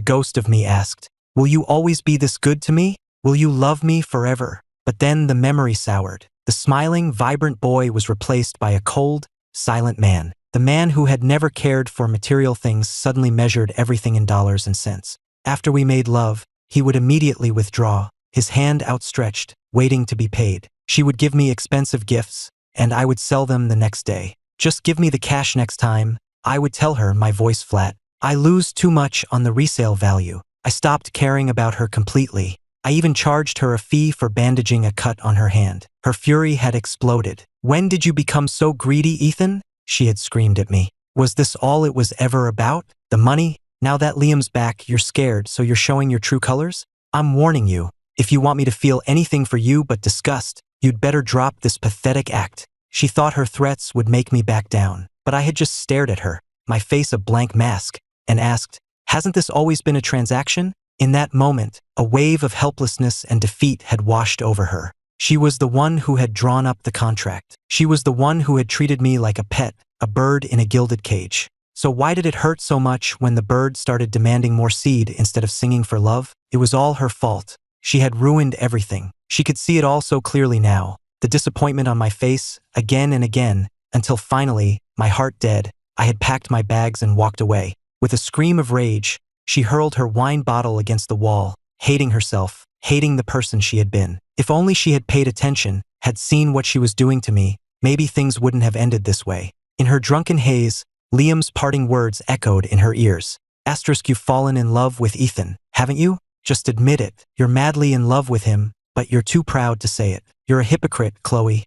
ghost of me asked, "will you always be this good to me? Will you love me forever?" But then the memory soured. The smiling, vibrant boy was replaced by a cold, silent man. The man who had never cared for material things suddenly measured everything in dollars and cents. After we made love, he would immediately withdraw, his hand outstretched, waiting to be paid. She would give me expensive gifts, and I would sell them the next day. "Just give me the cash next time," I would tell her, my voice flat. I lose too much on the resale value. I stopped caring about her completely. I even charged her a fee for bandaging a cut on her hand. Her fury had exploded. "When did you become so greedy, Ethan?" she had screamed at me. "Was this all it was ever about? The money? Now that Liam's back, you're scared, so you're showing your true colors? I'm warning you. If you want me to feel anything for you but disgust, you'd better drop this pathetic act." She thought her threats would make me back down, but I had just stared at her, my face a blank mask, and asked, "Hasn't this always been a transaction?" In that moment, a wave of helplessness and defeat had washed over her. She was the one who had drawn up the contract. She was the one who had treated me like a pet, a bird in a gilded cage. So why did it hurt so much when the bird started demanding more seed instead of singing for love? It was all her fault. She had ruined everything. She could see it all so clearly now. The disappointment on my face, again and again, until finally, my heart dead, I had packed my bags and walked away. With a scream of rage, she hurled her wine bottle against the wall, hating herself, hating the person she had been. If only she had paid attention, had seen what she was doing to me, maybe things wouldn't have ended this way. In her drunken haze, Liam's parting words echoed in her ears. "You've fallen in love with Ethan, haven't you? Just admit it. You're madly in love with him, but you're too proud to say it. You're a hypocrite, Khloe."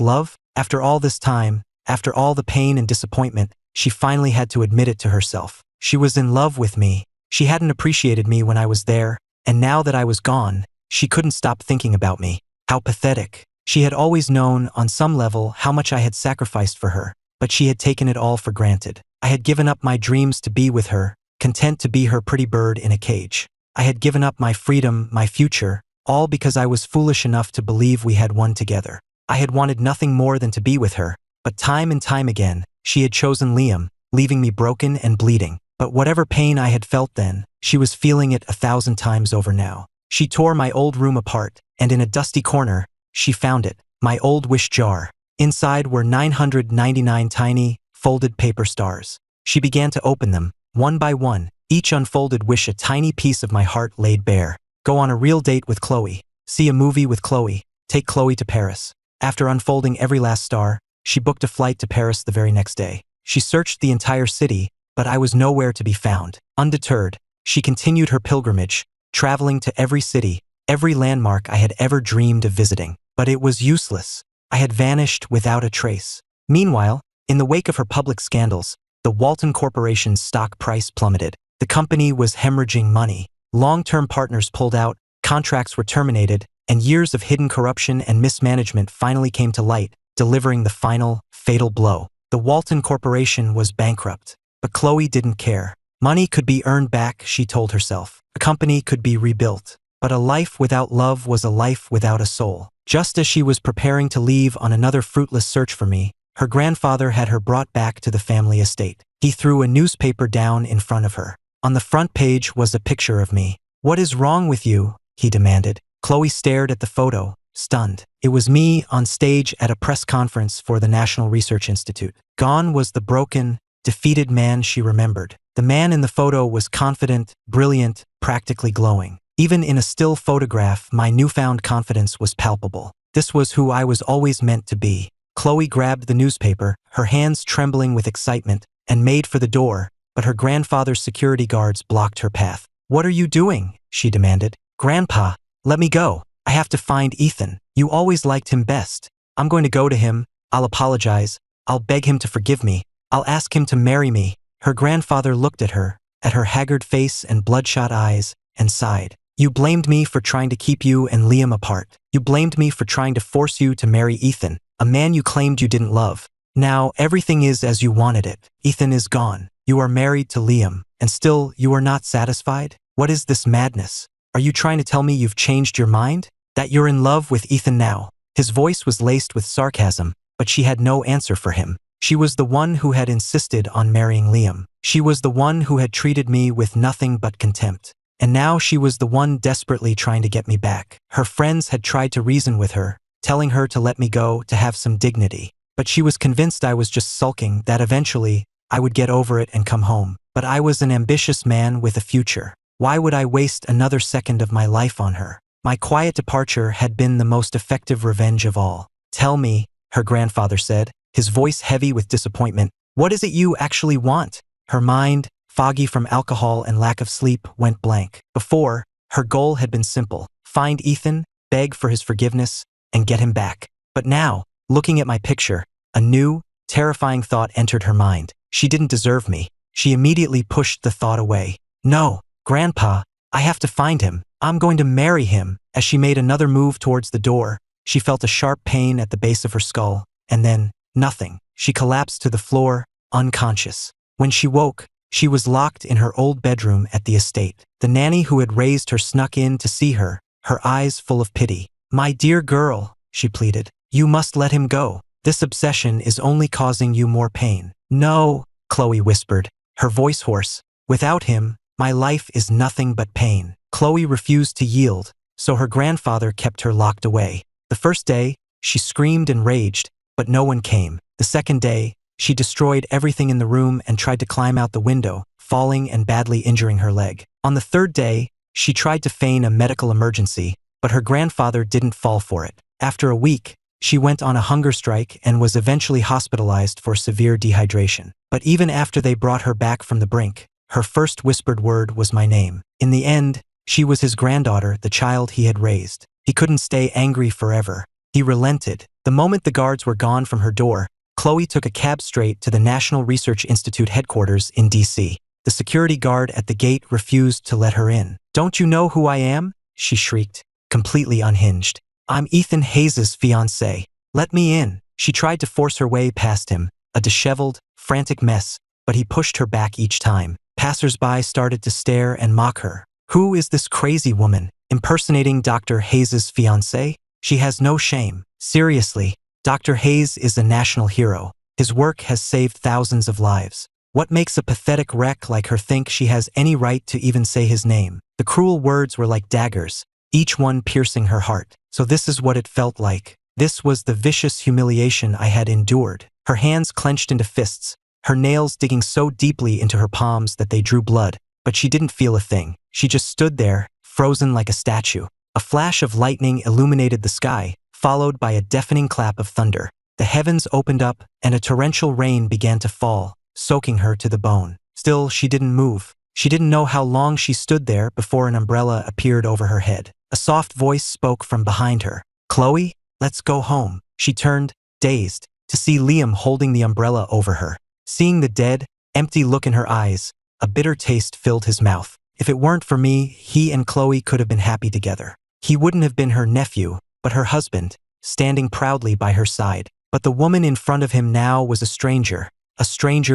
Love? After all this time, after all the pain and disappointment, she finally had to admit it to herself. She was in love with me. She hadn't appreciated me when I was there, and now that I was gone, she couldn't stop thinking about me. How pathetic. She had always known, on some level, how much I had sacrificed for her, but she had taken it all for granted. I had given up my dreams to be with her, content to be her pretty bird in a cage. I had given up my freedom, my future, all because I was foolish enough to believe we had one together. I had wanted nothing more than to be with her, but time and time again, she had chosen Liam, leaving me broken and bleeding. But whatever pain I had felt then, she was feeling it 1,000 times over now. She tore my old room apart, and in a dusty corner, she found it, my old wish jar. Inside were 999 tiny, folded paper stars. She began to open them, one by one, each unfolded wish a tiny piece of my heart laid bare. Go on a real date with Khloe. See a movie with Khloe. Take Khloe to Paris. After unfolding every last star, she booked a flight to Paris the very next day. She searched the entire city, but I was nowhere to be found. Undeterred, she continued her pilgrimage, traveling to every city, every landmark I had ever dreamed of visiting. But it was useless. I had vanished without a trace. Meanwhile, in the wake of her public scandals, the Walton Corporation's stock price plummeted. The company was hemorrhaging money. Long-term partners pulled out, contracts were terminated, and years of hidden corruption and mismanagement finally came to light, delivering the final, fatal blow. The Walton Corporation was bankrupt. But Khloe didn't care. Money could be earned back, she told herself. A company could be rebuilt. But a life without love was a life without a soul. Just as she was preparing to leave on another fruitless search for me, her grandfather had her brought back to the family estate. He threw a newspaper down in front of her. On the front page was a picture of me. "What is wrong with you?" he demanded. Khloe stared at the photo, stunned. It was me on stage at a press conference for the National Research Institute. Gone was the broken, defeated man she remembered. The man in the photo was confident, brilliant, practically glowing. Even in a still photograph, my newfound confidence was palpable. This was who I was always meant to be. Khloe grabbed the newspaper, her hands trembling with excitement, and made for the door, but her grandfather's security guards blocked her path. "What are you doing?" she demanded. "Grandpa, let me go. I have to find Ethan. You always liked him best. I'm going to go to him. I'll apologize. I'll beg him to forgive me. I'll ask him to marry me." Her grandfather looked at her haggard face and bloodshot eyes, and sighed. "You blamed me for trying to keep you and Liam apart. You blamed me for trying to force you to marry Ethan, a man you claimed you didn't love. Now, everything is as you wanted it. Ethan is gone. You are married to Liam, and still you are not satisfied? What is this madness? Are you trying to tell me you've changed your mind? That you're in love with Ethan now? His voice was laced with sarcasm, but she had no answer for him. She was the one who had insisted on marrying Liam. She was the one who had treated me with nothing but contempt. And now she was the one desperately trying to get me back. Her friends had tried to reason with her, telling her to let me go, to have some dignity. But she was convinced I was just sulking, that eventually I would get over it and come home. But I was an ambitious man with a future. Why would I waste another second of my life on her? My quiet departure had been the most effective revenge of all. Tell me, her grandfather said, his voice heavy with disappointment, what is it you actually want? Her mind, foggy from alcohol and lack of sleep, went blank. Before, her goal had been simple: find Ethan, beg for his forgiveness, and get him back. But now, looking at my picture, a new, terrifying thought entered her mind. She didn't deserve me. She immediately pushed the thought away. No, Grandpa, I have to find him. I'm going to marry him. As she made another move towards the door, she felt a sharp pain at the base of her skull, and then, nothing. She collapsed to the floor, unconscious. When she woke, she was locked in her old bedroom at the estate. The nanny who had raised her snuck in to see her, her eyes full of pity. My dear girl, she pleaded, you must let him go. This obsession is only causing you more pain. No, Khloe whispered, her voice hoarse. Without him, my life is nothing but pain. Khloe refused to yield, so her grandfather kept her locked away. The first day, she screamed and raged, but no one came. The second day, she destroyed everything in the room and tried to climb out the window, falling and badly injuring her leg. On the third day, she tried to feign a medical emergency, but her grandfather didn't fall for it. After a week, she went on a hunger strike and was eventually hospitalized for severe dehydration. But even after they brought her back from the brink, her first whispered word was my name. In the end, she was his granddaughter, the child he had raised. He couldn't stay angry forever. He relented. The moment the guards were gone from her door, Khloe took a cab straight to the National Research Institute headquarters in D.C. The security guard at the gate refused to let her in. Don't you know who I am? She shrieked, completely unhinged. I'm Ethan Hayes' fiancée. Let me in. She tried to force her way past him, a disheveled, frantic mess, but he pushed her back each time. Passers-by started to stare and mock her. Who is this crazy woman, impersonating Dr. Hayes' fiancée? She has no shame. Seriously, Dr. Hayes is a national hero. His work has saved thousands of lives. What makes a pathetic wreck like her think she has any right to even say his name? The cruel words were like daggers, each one piercing her heart. So this is what it felt like. This was the vicious humiliation I had endured. Her hands clenched into fists, her nails digging so deeply into her palms that they drew blood, but she didn't feel a thing. She just stood there, frozen like a statue. A flash of lightning illuminated the sky, followed by a deafening clap of thunder. The heavens opened up, and a torrential rain began to fall, soaking her to the bone. Still, she didn't move. She didn't know how long she stood there before an umbrella appeared over her head. A soft voice spoke from behind her. Khloe, let's go home. She turned, dazed, to see Liam holding the umbrella over her. Seeing the dead, empty look in her eyes, a bitter taste filled his mouth. If it weren't for me, he and Khloe could have been happy together. He wouldn't have been her nephew, but her husband, standing proudly by her side. But the woman in front of him now was a stranger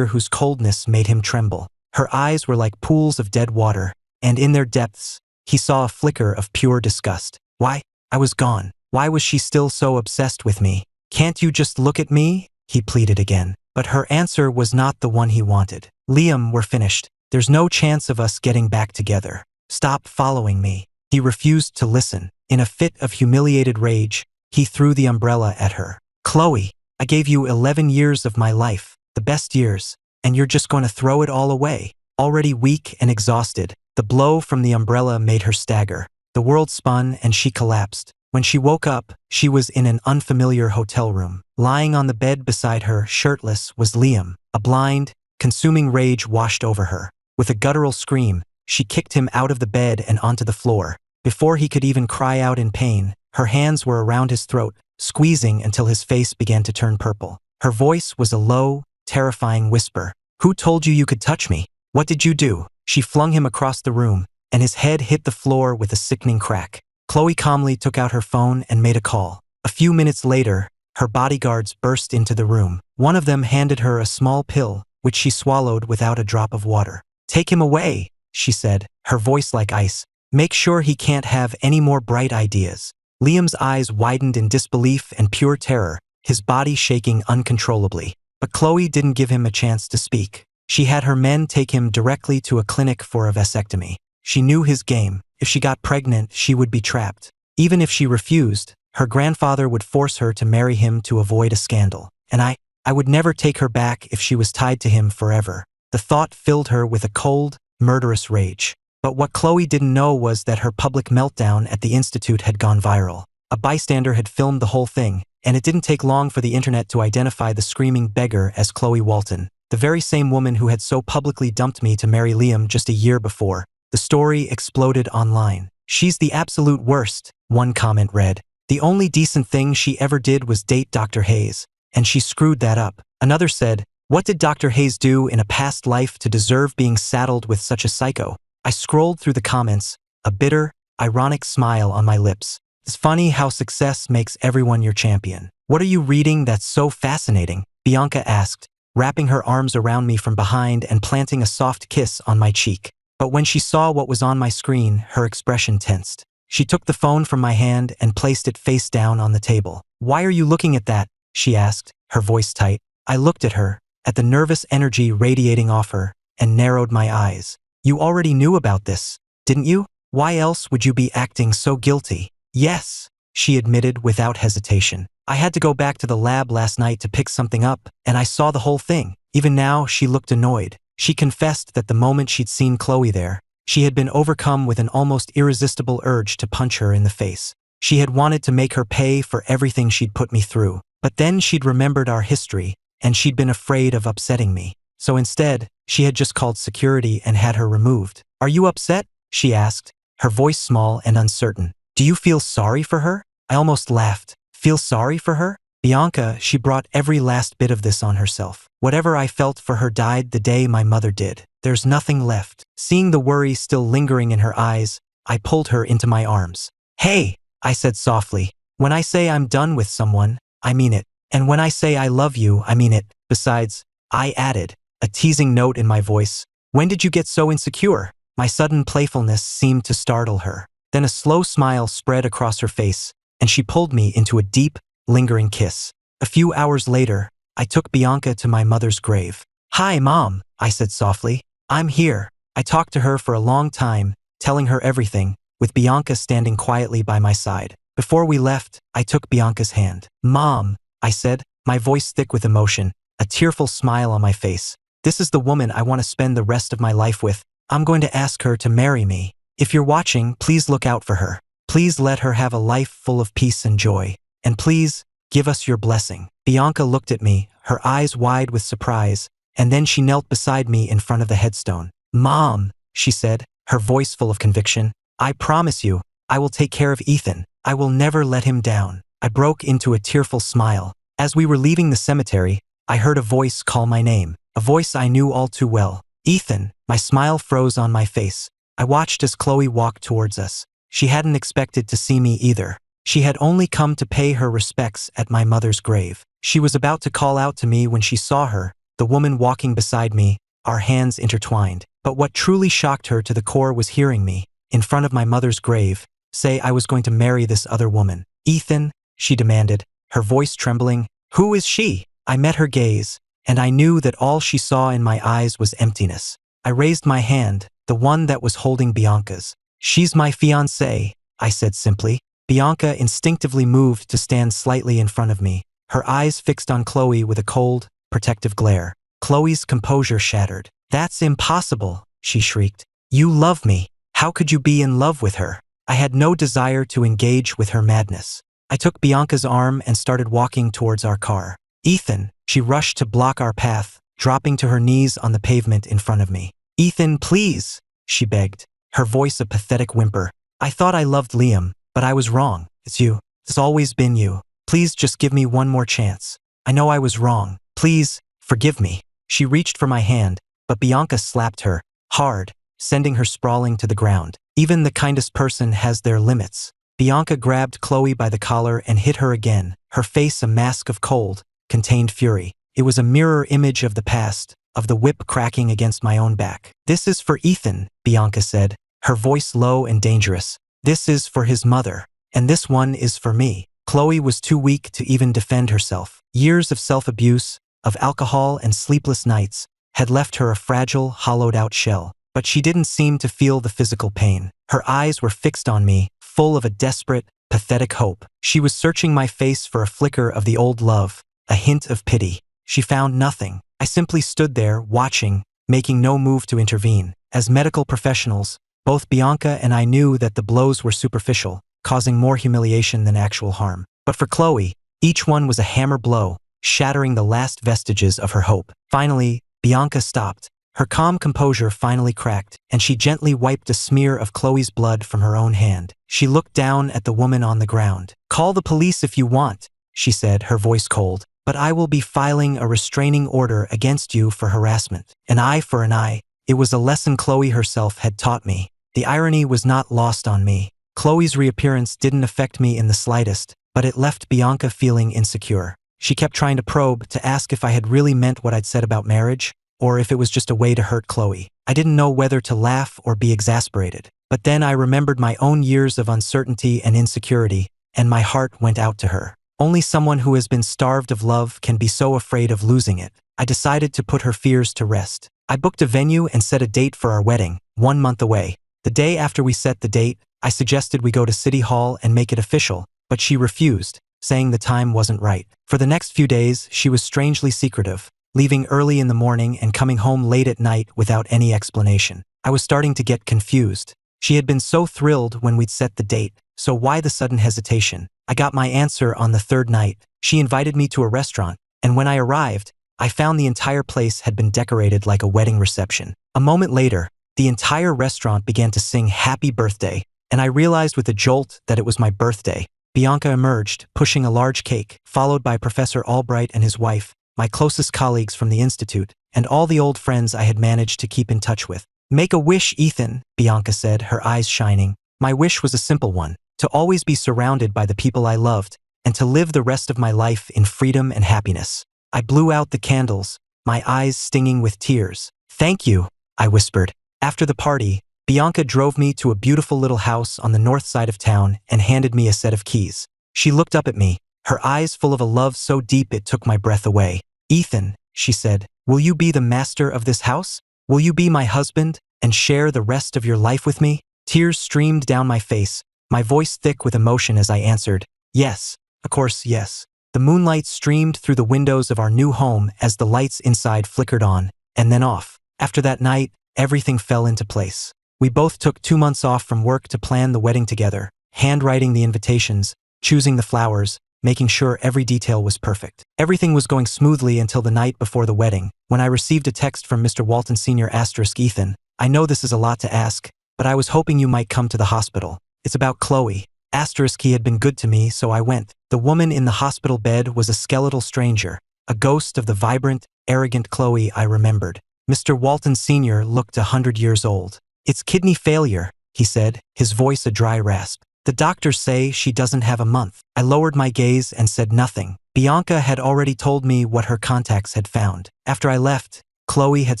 whose coldness made him tremble. Her eyes were like pools of dead water, and in their depths, he saw a flicker of pure disgust. Why? I was gone. Why was she still so obsessed with me? Can't you just look at me? He pleaded again. But her answer was not the one he wanted. Liam, we're finished. There's no chance of us getting back together. Stop following me. He refused to listen. In a fit of humiliated rage, he threw the umbrella at her. Khloe, I gave you 11 years of my life, the best years, and you're just going to throw it all away. Already weak and exhausted, the blow from the umbrella made her stagger. The world spun and she collapsed. When she woke up, she was in an unfamiliar hotel room. Lying on the bed beside her, shirtless, was Liam. A blind, consuming rage washed over her. With a guttural scream, she kicked him out of the bed and onto the floor. Before he could even cry out in pain, her hands were around his throat, squeezing until his face began to turn purple. Her voice was a low, terrifying whisper. Who told you you could touch me? What did you do? She flung him across the room, and his head hit the floor with a sickening crack. Khloe calmly took out her phone and made a call. A few minutes later, her bodyguards burst into the room. One of them handed her a small pill, which she swallowed without a drop of water. "Take him away," she said, her voice like ice. "Make sure he can't have any more bright ideas." Liam's eyes widened in disbelief and pure terror, his body shaking uncontrollably. But Khloe didn't give him a chance to speak. She had her men take him directly to a clinic for a vasectomy. She knew his game. If she got pregnant, she would be trapped. Even if she refused, her grandfather would force her to marry him to avoid a scandal. And I would never take her back if she was tied to him forever. The thought filled her with a cold, murderous rage. But what Khloe didn't know was that her public meltdown at the institute had gone viral. A bystander had filmed the whole thing, and it didn't take long for the internet to identify the screaming beggar as Khloe Walton, the very same woman who had so publicly dumped me to marry Liam just a year before. The story exploded online. "She's the absolute worst," one comment read. "The only decent thing she ever did was date Dr. Hayes, and she screwed that up." Another said, "What did Dr. Hayes do in a past life to deserve being saddled with such a psycho?" I scrolled through the comments, a bitter, ironic smile on my lips. It's funny how success makes everyone your champion. "What are you reading that's so fascinating?" Bianca asked, wrapping her arms around me from behind and planting a soft kiss on my cheek. But when she saw what was on my screen, her expression tensed. She took the phone from my hand and placed it face down on the table. "Why are you looking at that?" she asked, her voice tight. I looked at her, at the nervous energy radiating off her, and narrowed my eyes. "You already knew about this, didn't you? Why else would you be acting so guilty?" "Yes," she admitted without hesitation. "I had to go back to the lab last night to pick something up, and I saw the whole thing." Even now, she looked annoyed. She confessed that the moment she'd seen Khloe there, she had been overcome with an almost irresistible urge to punch her in the face. She had wanted to make her pay for everything she'd put me through. But then she'd remembered our history, and she'd been afraid of upsetting me. So instead, she had just called security and had her removed. "Are you upset?" she asked, her voice small and uncertain. "Do you feel sorry for her?" I almost laughed. "Feel sorry for her?" Bianca, she brought every last bit of this on herself. "Whatever I felt for her died the day my mother did. There's nothing left." Seeing the worry still lingering in her eyes, I pulled her into my arms. "Hey," I said softly, "when I say I'm done with someone, I mean it. And when I say I love you, I mean it. Besides," I added, a teasing note in my voice, "when did you get so insecure?" My sudden playfulness seemed to startle her. Then a slow smile spread across her face, and she pulled me into a deep, lingering kiss. A few hours later, I took Bianca to my mother's grave. "Hi, Mom," I said softly. "I'm here." I talked to her for a long time, telling her everything, with Bianca standing quietly by my side. Before we left, I took Bianca's hand. "Mom," I said, my voice thick with emotion, a tearful smile on my face. "This is the woman I want to spend the rest of my life with. I'm going to ask her to marry me. If you're watching, please look out for her. Please let her have a life full of peace and joy. And please, give us your blessing." Bianca looked at me, her eyes wide with surprise, and then she knelt beside me in front of the headstone. "Mom," she said, her voice full of conviction, "I promise you, I will take care of Ethan. I will never let him down." I broke into a tearful smile. As we were leaving the cemetery, I heard a voice call my name, a voice I knew all too well. "Ethan." My smile froze on my face. I watched as Khloe walked towards us. She hadn't expected to see me either. She had only come to pay her respects at my mother's grave. She was about to call out to me when she saw her, the woman walking beside me, our hands intertwined. But what truly shocked her to the core was hearing me, in front of my mother's grave, say I was going to marry this other woman. "Ethan," she demanded, her voice trembling. "Who is she?" I met her gaze, and I knew that all she saw in my eyes was emptiness. I raised my hand, the one that was holding Bianca's. "She's my fiancée," I said simply. Bianca instinctively moved to stand slightly in front of me, her eyes fixed on Khloe with a cold, protective glare. Khloe's composure shattered. "That's impossible," she shrieked. "You love me. How could you be in love with her?" I had no desire to engage with her madness. I took Bianca's arm and started walking towards our car. "Ethan," she rushed to block our path, dropping to her knees on the pavement in front of me. "Ethan, please," she begged, her voice a pathetic whimper. "I thought I loved Liam, but I was wrong. It's you. It's always been you. Please just give me one more chance. I know I was wrong. Please, forgive me." She reached for my hand, but Bianca slapped her, hard, sending her sprawling to the ground. Even the kindest person has their limits. Bianca grabbed Khloe by the collar and hit her again, her face a mask of cold, contained fury. It was a mirror image of the past, of the whip cracking against my own back. "This is for Ethan," Bianca said, her voice low and dangerous. "This is for his mother. And this one is for me." Khloe was too weak to even defend herself. Years of self-abuse, of alcohol and sleepless nights, had left her a fragile, hollowed-out shell. But she didn't seem to feel the physical pain. Her eyes were fixed on me, full of a desperate, pathetic hope. She was searching my face for a flicker of the old love, a hint of pity. She found nothing. I simply stood there, watching, making no move to intervene. As medical professionals, both Bianca and I knew that the blows were superficial, causing more humiliation than actual harm. But for Khloe, each one was a hammer blow, shattering the last vestiges of her hope. Finally, Bianca stopped. Her calm composure finally cracked, and she gently wiped a smear of Khloe's blood from her own hand. She looked down at the woman on the ground. "Call the police if you want," she said, her voice cold, "but I will be filing a restraining order against you for harassment. An eye for an eye." It was a lesson Khloe herself had taught me. The irony was not lost on me. Khloe's reappearance didn't affect me in the slightest, but it left Bianca feeling insecure. She kept trying to probe, to ask if I had really meant what I'd said about marriage, or if it was just a way to hurt Khloe. I didn't know whether to laugh or be exasperated. But then I remembered my own years of uncertainty and insecurity, and my heart went out to her. Only someone who has been starved of love can be so afraid of losing it. I decided to put her fears to rest. I booked a venue and set a date for our wedding, 1 month away. The day after we set the date, I suggested we go to City Hall and make it official, but she refused, saying the time wasn't right. For the next few days, she was strangely secretive, leaving early in the morning and coming home late at night without any explanation. I was starting to get confused. She had been so thrilled when we'd set the date, so why the sudden hesitation? I got my answer on the third night. She invited me to a restaurant, and when I arrived, I found the entire place had been decorated like a wedding reception. A moment later, the entire restaurant began to sing "Happy Birthday," and I realized with a jolt that it was my birthday. Bianca emerged, pushing a large cake, followed by Professor Albright and his wife, my closest colleagues from the Institute, and all the old friends I had managed to keep in touch with. "Make a wish, Ethan," Bianca said, her eyes shining. My wish was a simple one, to always be surrounded by the people I loved, and to live the rest of my life in freedom and happiness. I blew out the candles, my eyes stinging with tears. "Thank you," I whispered. After the party, Bianca drove me to a beautiful little house on the north side of town and handed me a set of keys. She looked up at me, her eyes full of a love so deep it took my breath away. "Ethan," she said, "will you be the master of this house? Will you be my husband and share the rest of your life with me?" Tears streamed down my face, my voice thick with emotion as I answered, "Yes, of course, yes." The moonlight streamed through the windows of our new home as the lights inside flickered on, and then off. After that night, everything fell into place. We both took 2 months off from work to plan the wedding together, handwriting the invitations, choosing the flowers, making sure every detail was perfect. Everything was going smoothly until the night before the wedding, when I received a text from Mr. Walton Sr. *, "Ethan, I know this is a lot to ask, but I was hoping you might come to the hospital. It's about Khloe. * he had been good to me, so I went." The woman in the hospital bed was a skeletal stranger, a ghost of the vibrant, arrogant Khloe I remembered. Mr. Walton Sr. looked 100 years old. "It's kidney failure," he said, his voice a dry rasp. "The doctors say she doesn't have a month." I lowered my gaze and said nothing. Bianca had already told me what her contacts had found. After I left, Khloe had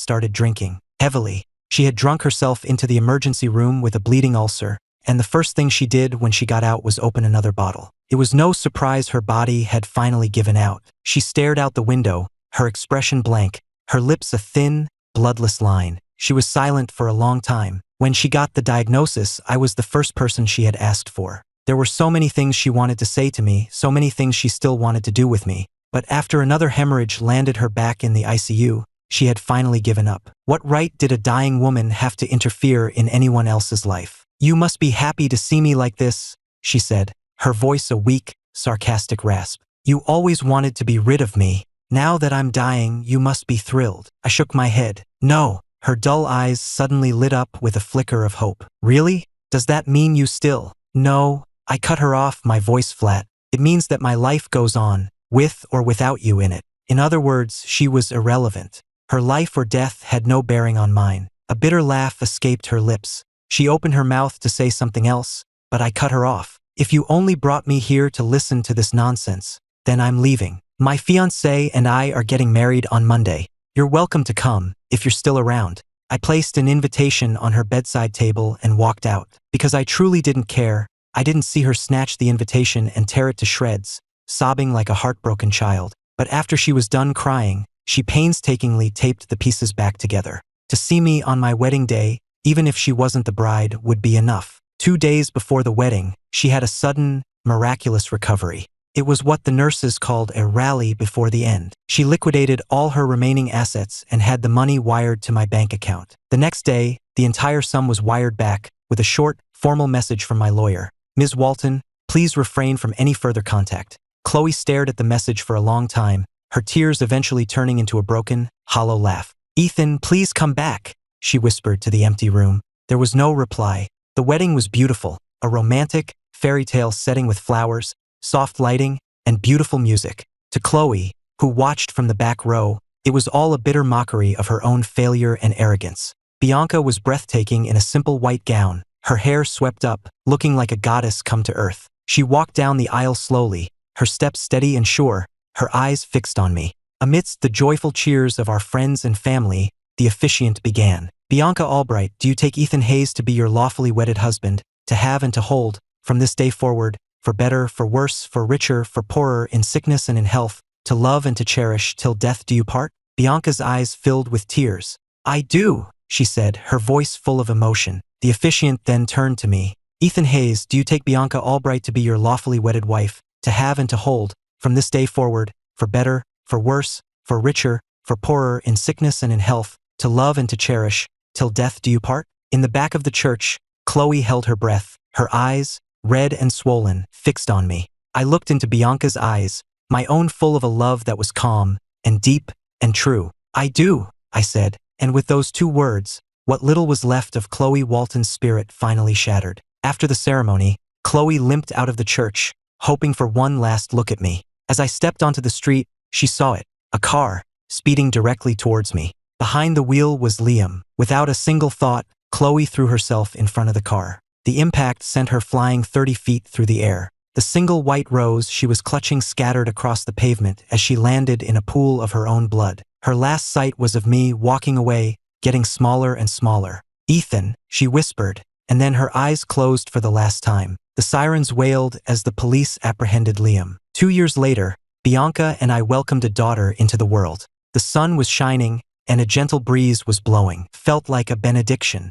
started drinking, heavily. She had drunk herself into the emergency room with a bleeding ulcer, and the first thing she did when she got out was open another bottle. It was no surprise her body had finally given out. She stared out the window, her expression blank, her lips a thin, bloodless line. She was silent for a long time. When she got the diagnosis, I was the first person she had asked for. There were so many things she wanted to say to me, so many things she still wanted to do with me. But after another hemorrhage landed her back in the ICU, she had finally given up. What right did a dying woman have to interfere in anyone else's life? "You must be happy to see me like this," she said, her voice a weak, sarcastic rasp. "You always wanted to be rid of me. Now that I'm dying, you must be thrilled." I shook my head. "No." Her dull eyes suddenly lit up with a flicker of hope. "Really? Does that mean you still?" "No." I cut her off, my voice flat. "It means that my life goes on, with or without you in it." In other words, she was irrelevant. Her life or death had no bearing on mine. A bitter laugh escaped her lips. She opened her mouth to say something else, but I cut her off. If you only brought me here to listen to this nonsense, then I'm leaving. My fiancé and I are getting married on Monday. You're welcome to come, if you're still around. I placed an invitation on her bedside table and walked out. Because I truly didn't care, I didn't see her snatch the invitation and tear it to shreds, sobbing like a heartbroken child. But after she was done crying, she painstakingly taped the pieces back together. To see me on my wedding day, even if she wasn't the bride, would be enough. 2 days before the wedding, she had a sudden, miraculous recovery. It was what the nurses called a rally before the end. She liquidated all her remaining assets and had the money wired to my bank account. The next day, the entire sum was wired back with a short, formal message from my lawyer. Ms. Walton, please refrain from any further contact. Khloe stared at the message for a long time, her tears eventually turning into a broken, hollow laugh. Ethan, please come back, she whispered to the empty room. There was no reply. The wedding was beautiful, a romantic, fairy tale setting with flowers, soft lighting, and beautiful music. To Khloe, who watched from the back row, it was all a bitter mockery of her own failure and arrogance. Bianca was breathtaking in a simple white gown, her hair swept up, looking like a goddess come to earth. She walked down the aisle slowly, her steps steady and sure, her eyes fixed on me. Amidst the joyful cheers of our friends and family, the officiant began. Bianca Albright, do you take Ethan Hayes to be your lawfully wedded husband, to have and to hold, from this day forward, for better, for worse, for richer, for poorer, in sickness and in health, to love and to cherish till death do you part? Bianca's eyes filled with tears. I do, she said, her voice full of emotion. The officiant then turned to me. Ethan Hayes, do you take Bianca Albright to be your lawfully wedded wife, to have and to hold, from this day forward, for better, for worse, for richer, for poorer, in sickness and in health, to love and to cherish, till death do you part? In the back of the church, Khloe held her breath, her eyes, red and swollen, fixed on me. I looked into Bianca's eyes, my own full of a love that was calm, and deep, and true. I do, I said, and with those 2 words, what little was left of Khloe Walton's spirit finally shattered. After the ceremony, Khloe limped out of the church, hoping for one last look at me. As I stepped onto the street, she saw it, a car, speeding directly towards me. Behind the wheel was Liam. Without a single thought, Khloe threw herself in front of the car. The impact sent her flying 30 feet through the air. The single white rose she was clutching scattered across the pavement as she landed in a pool of her own blood. Her last sight was of me walking away, getting smaller and smaller. Ethan, she whispered, and then her eyes closed for the last time. The sirens wailed as the police apprehended Liam. 2 years later, Bianca and I welcomed a daughter into the world. The sun was shining, and a gentle breeze was blowing. Felt like a benediction.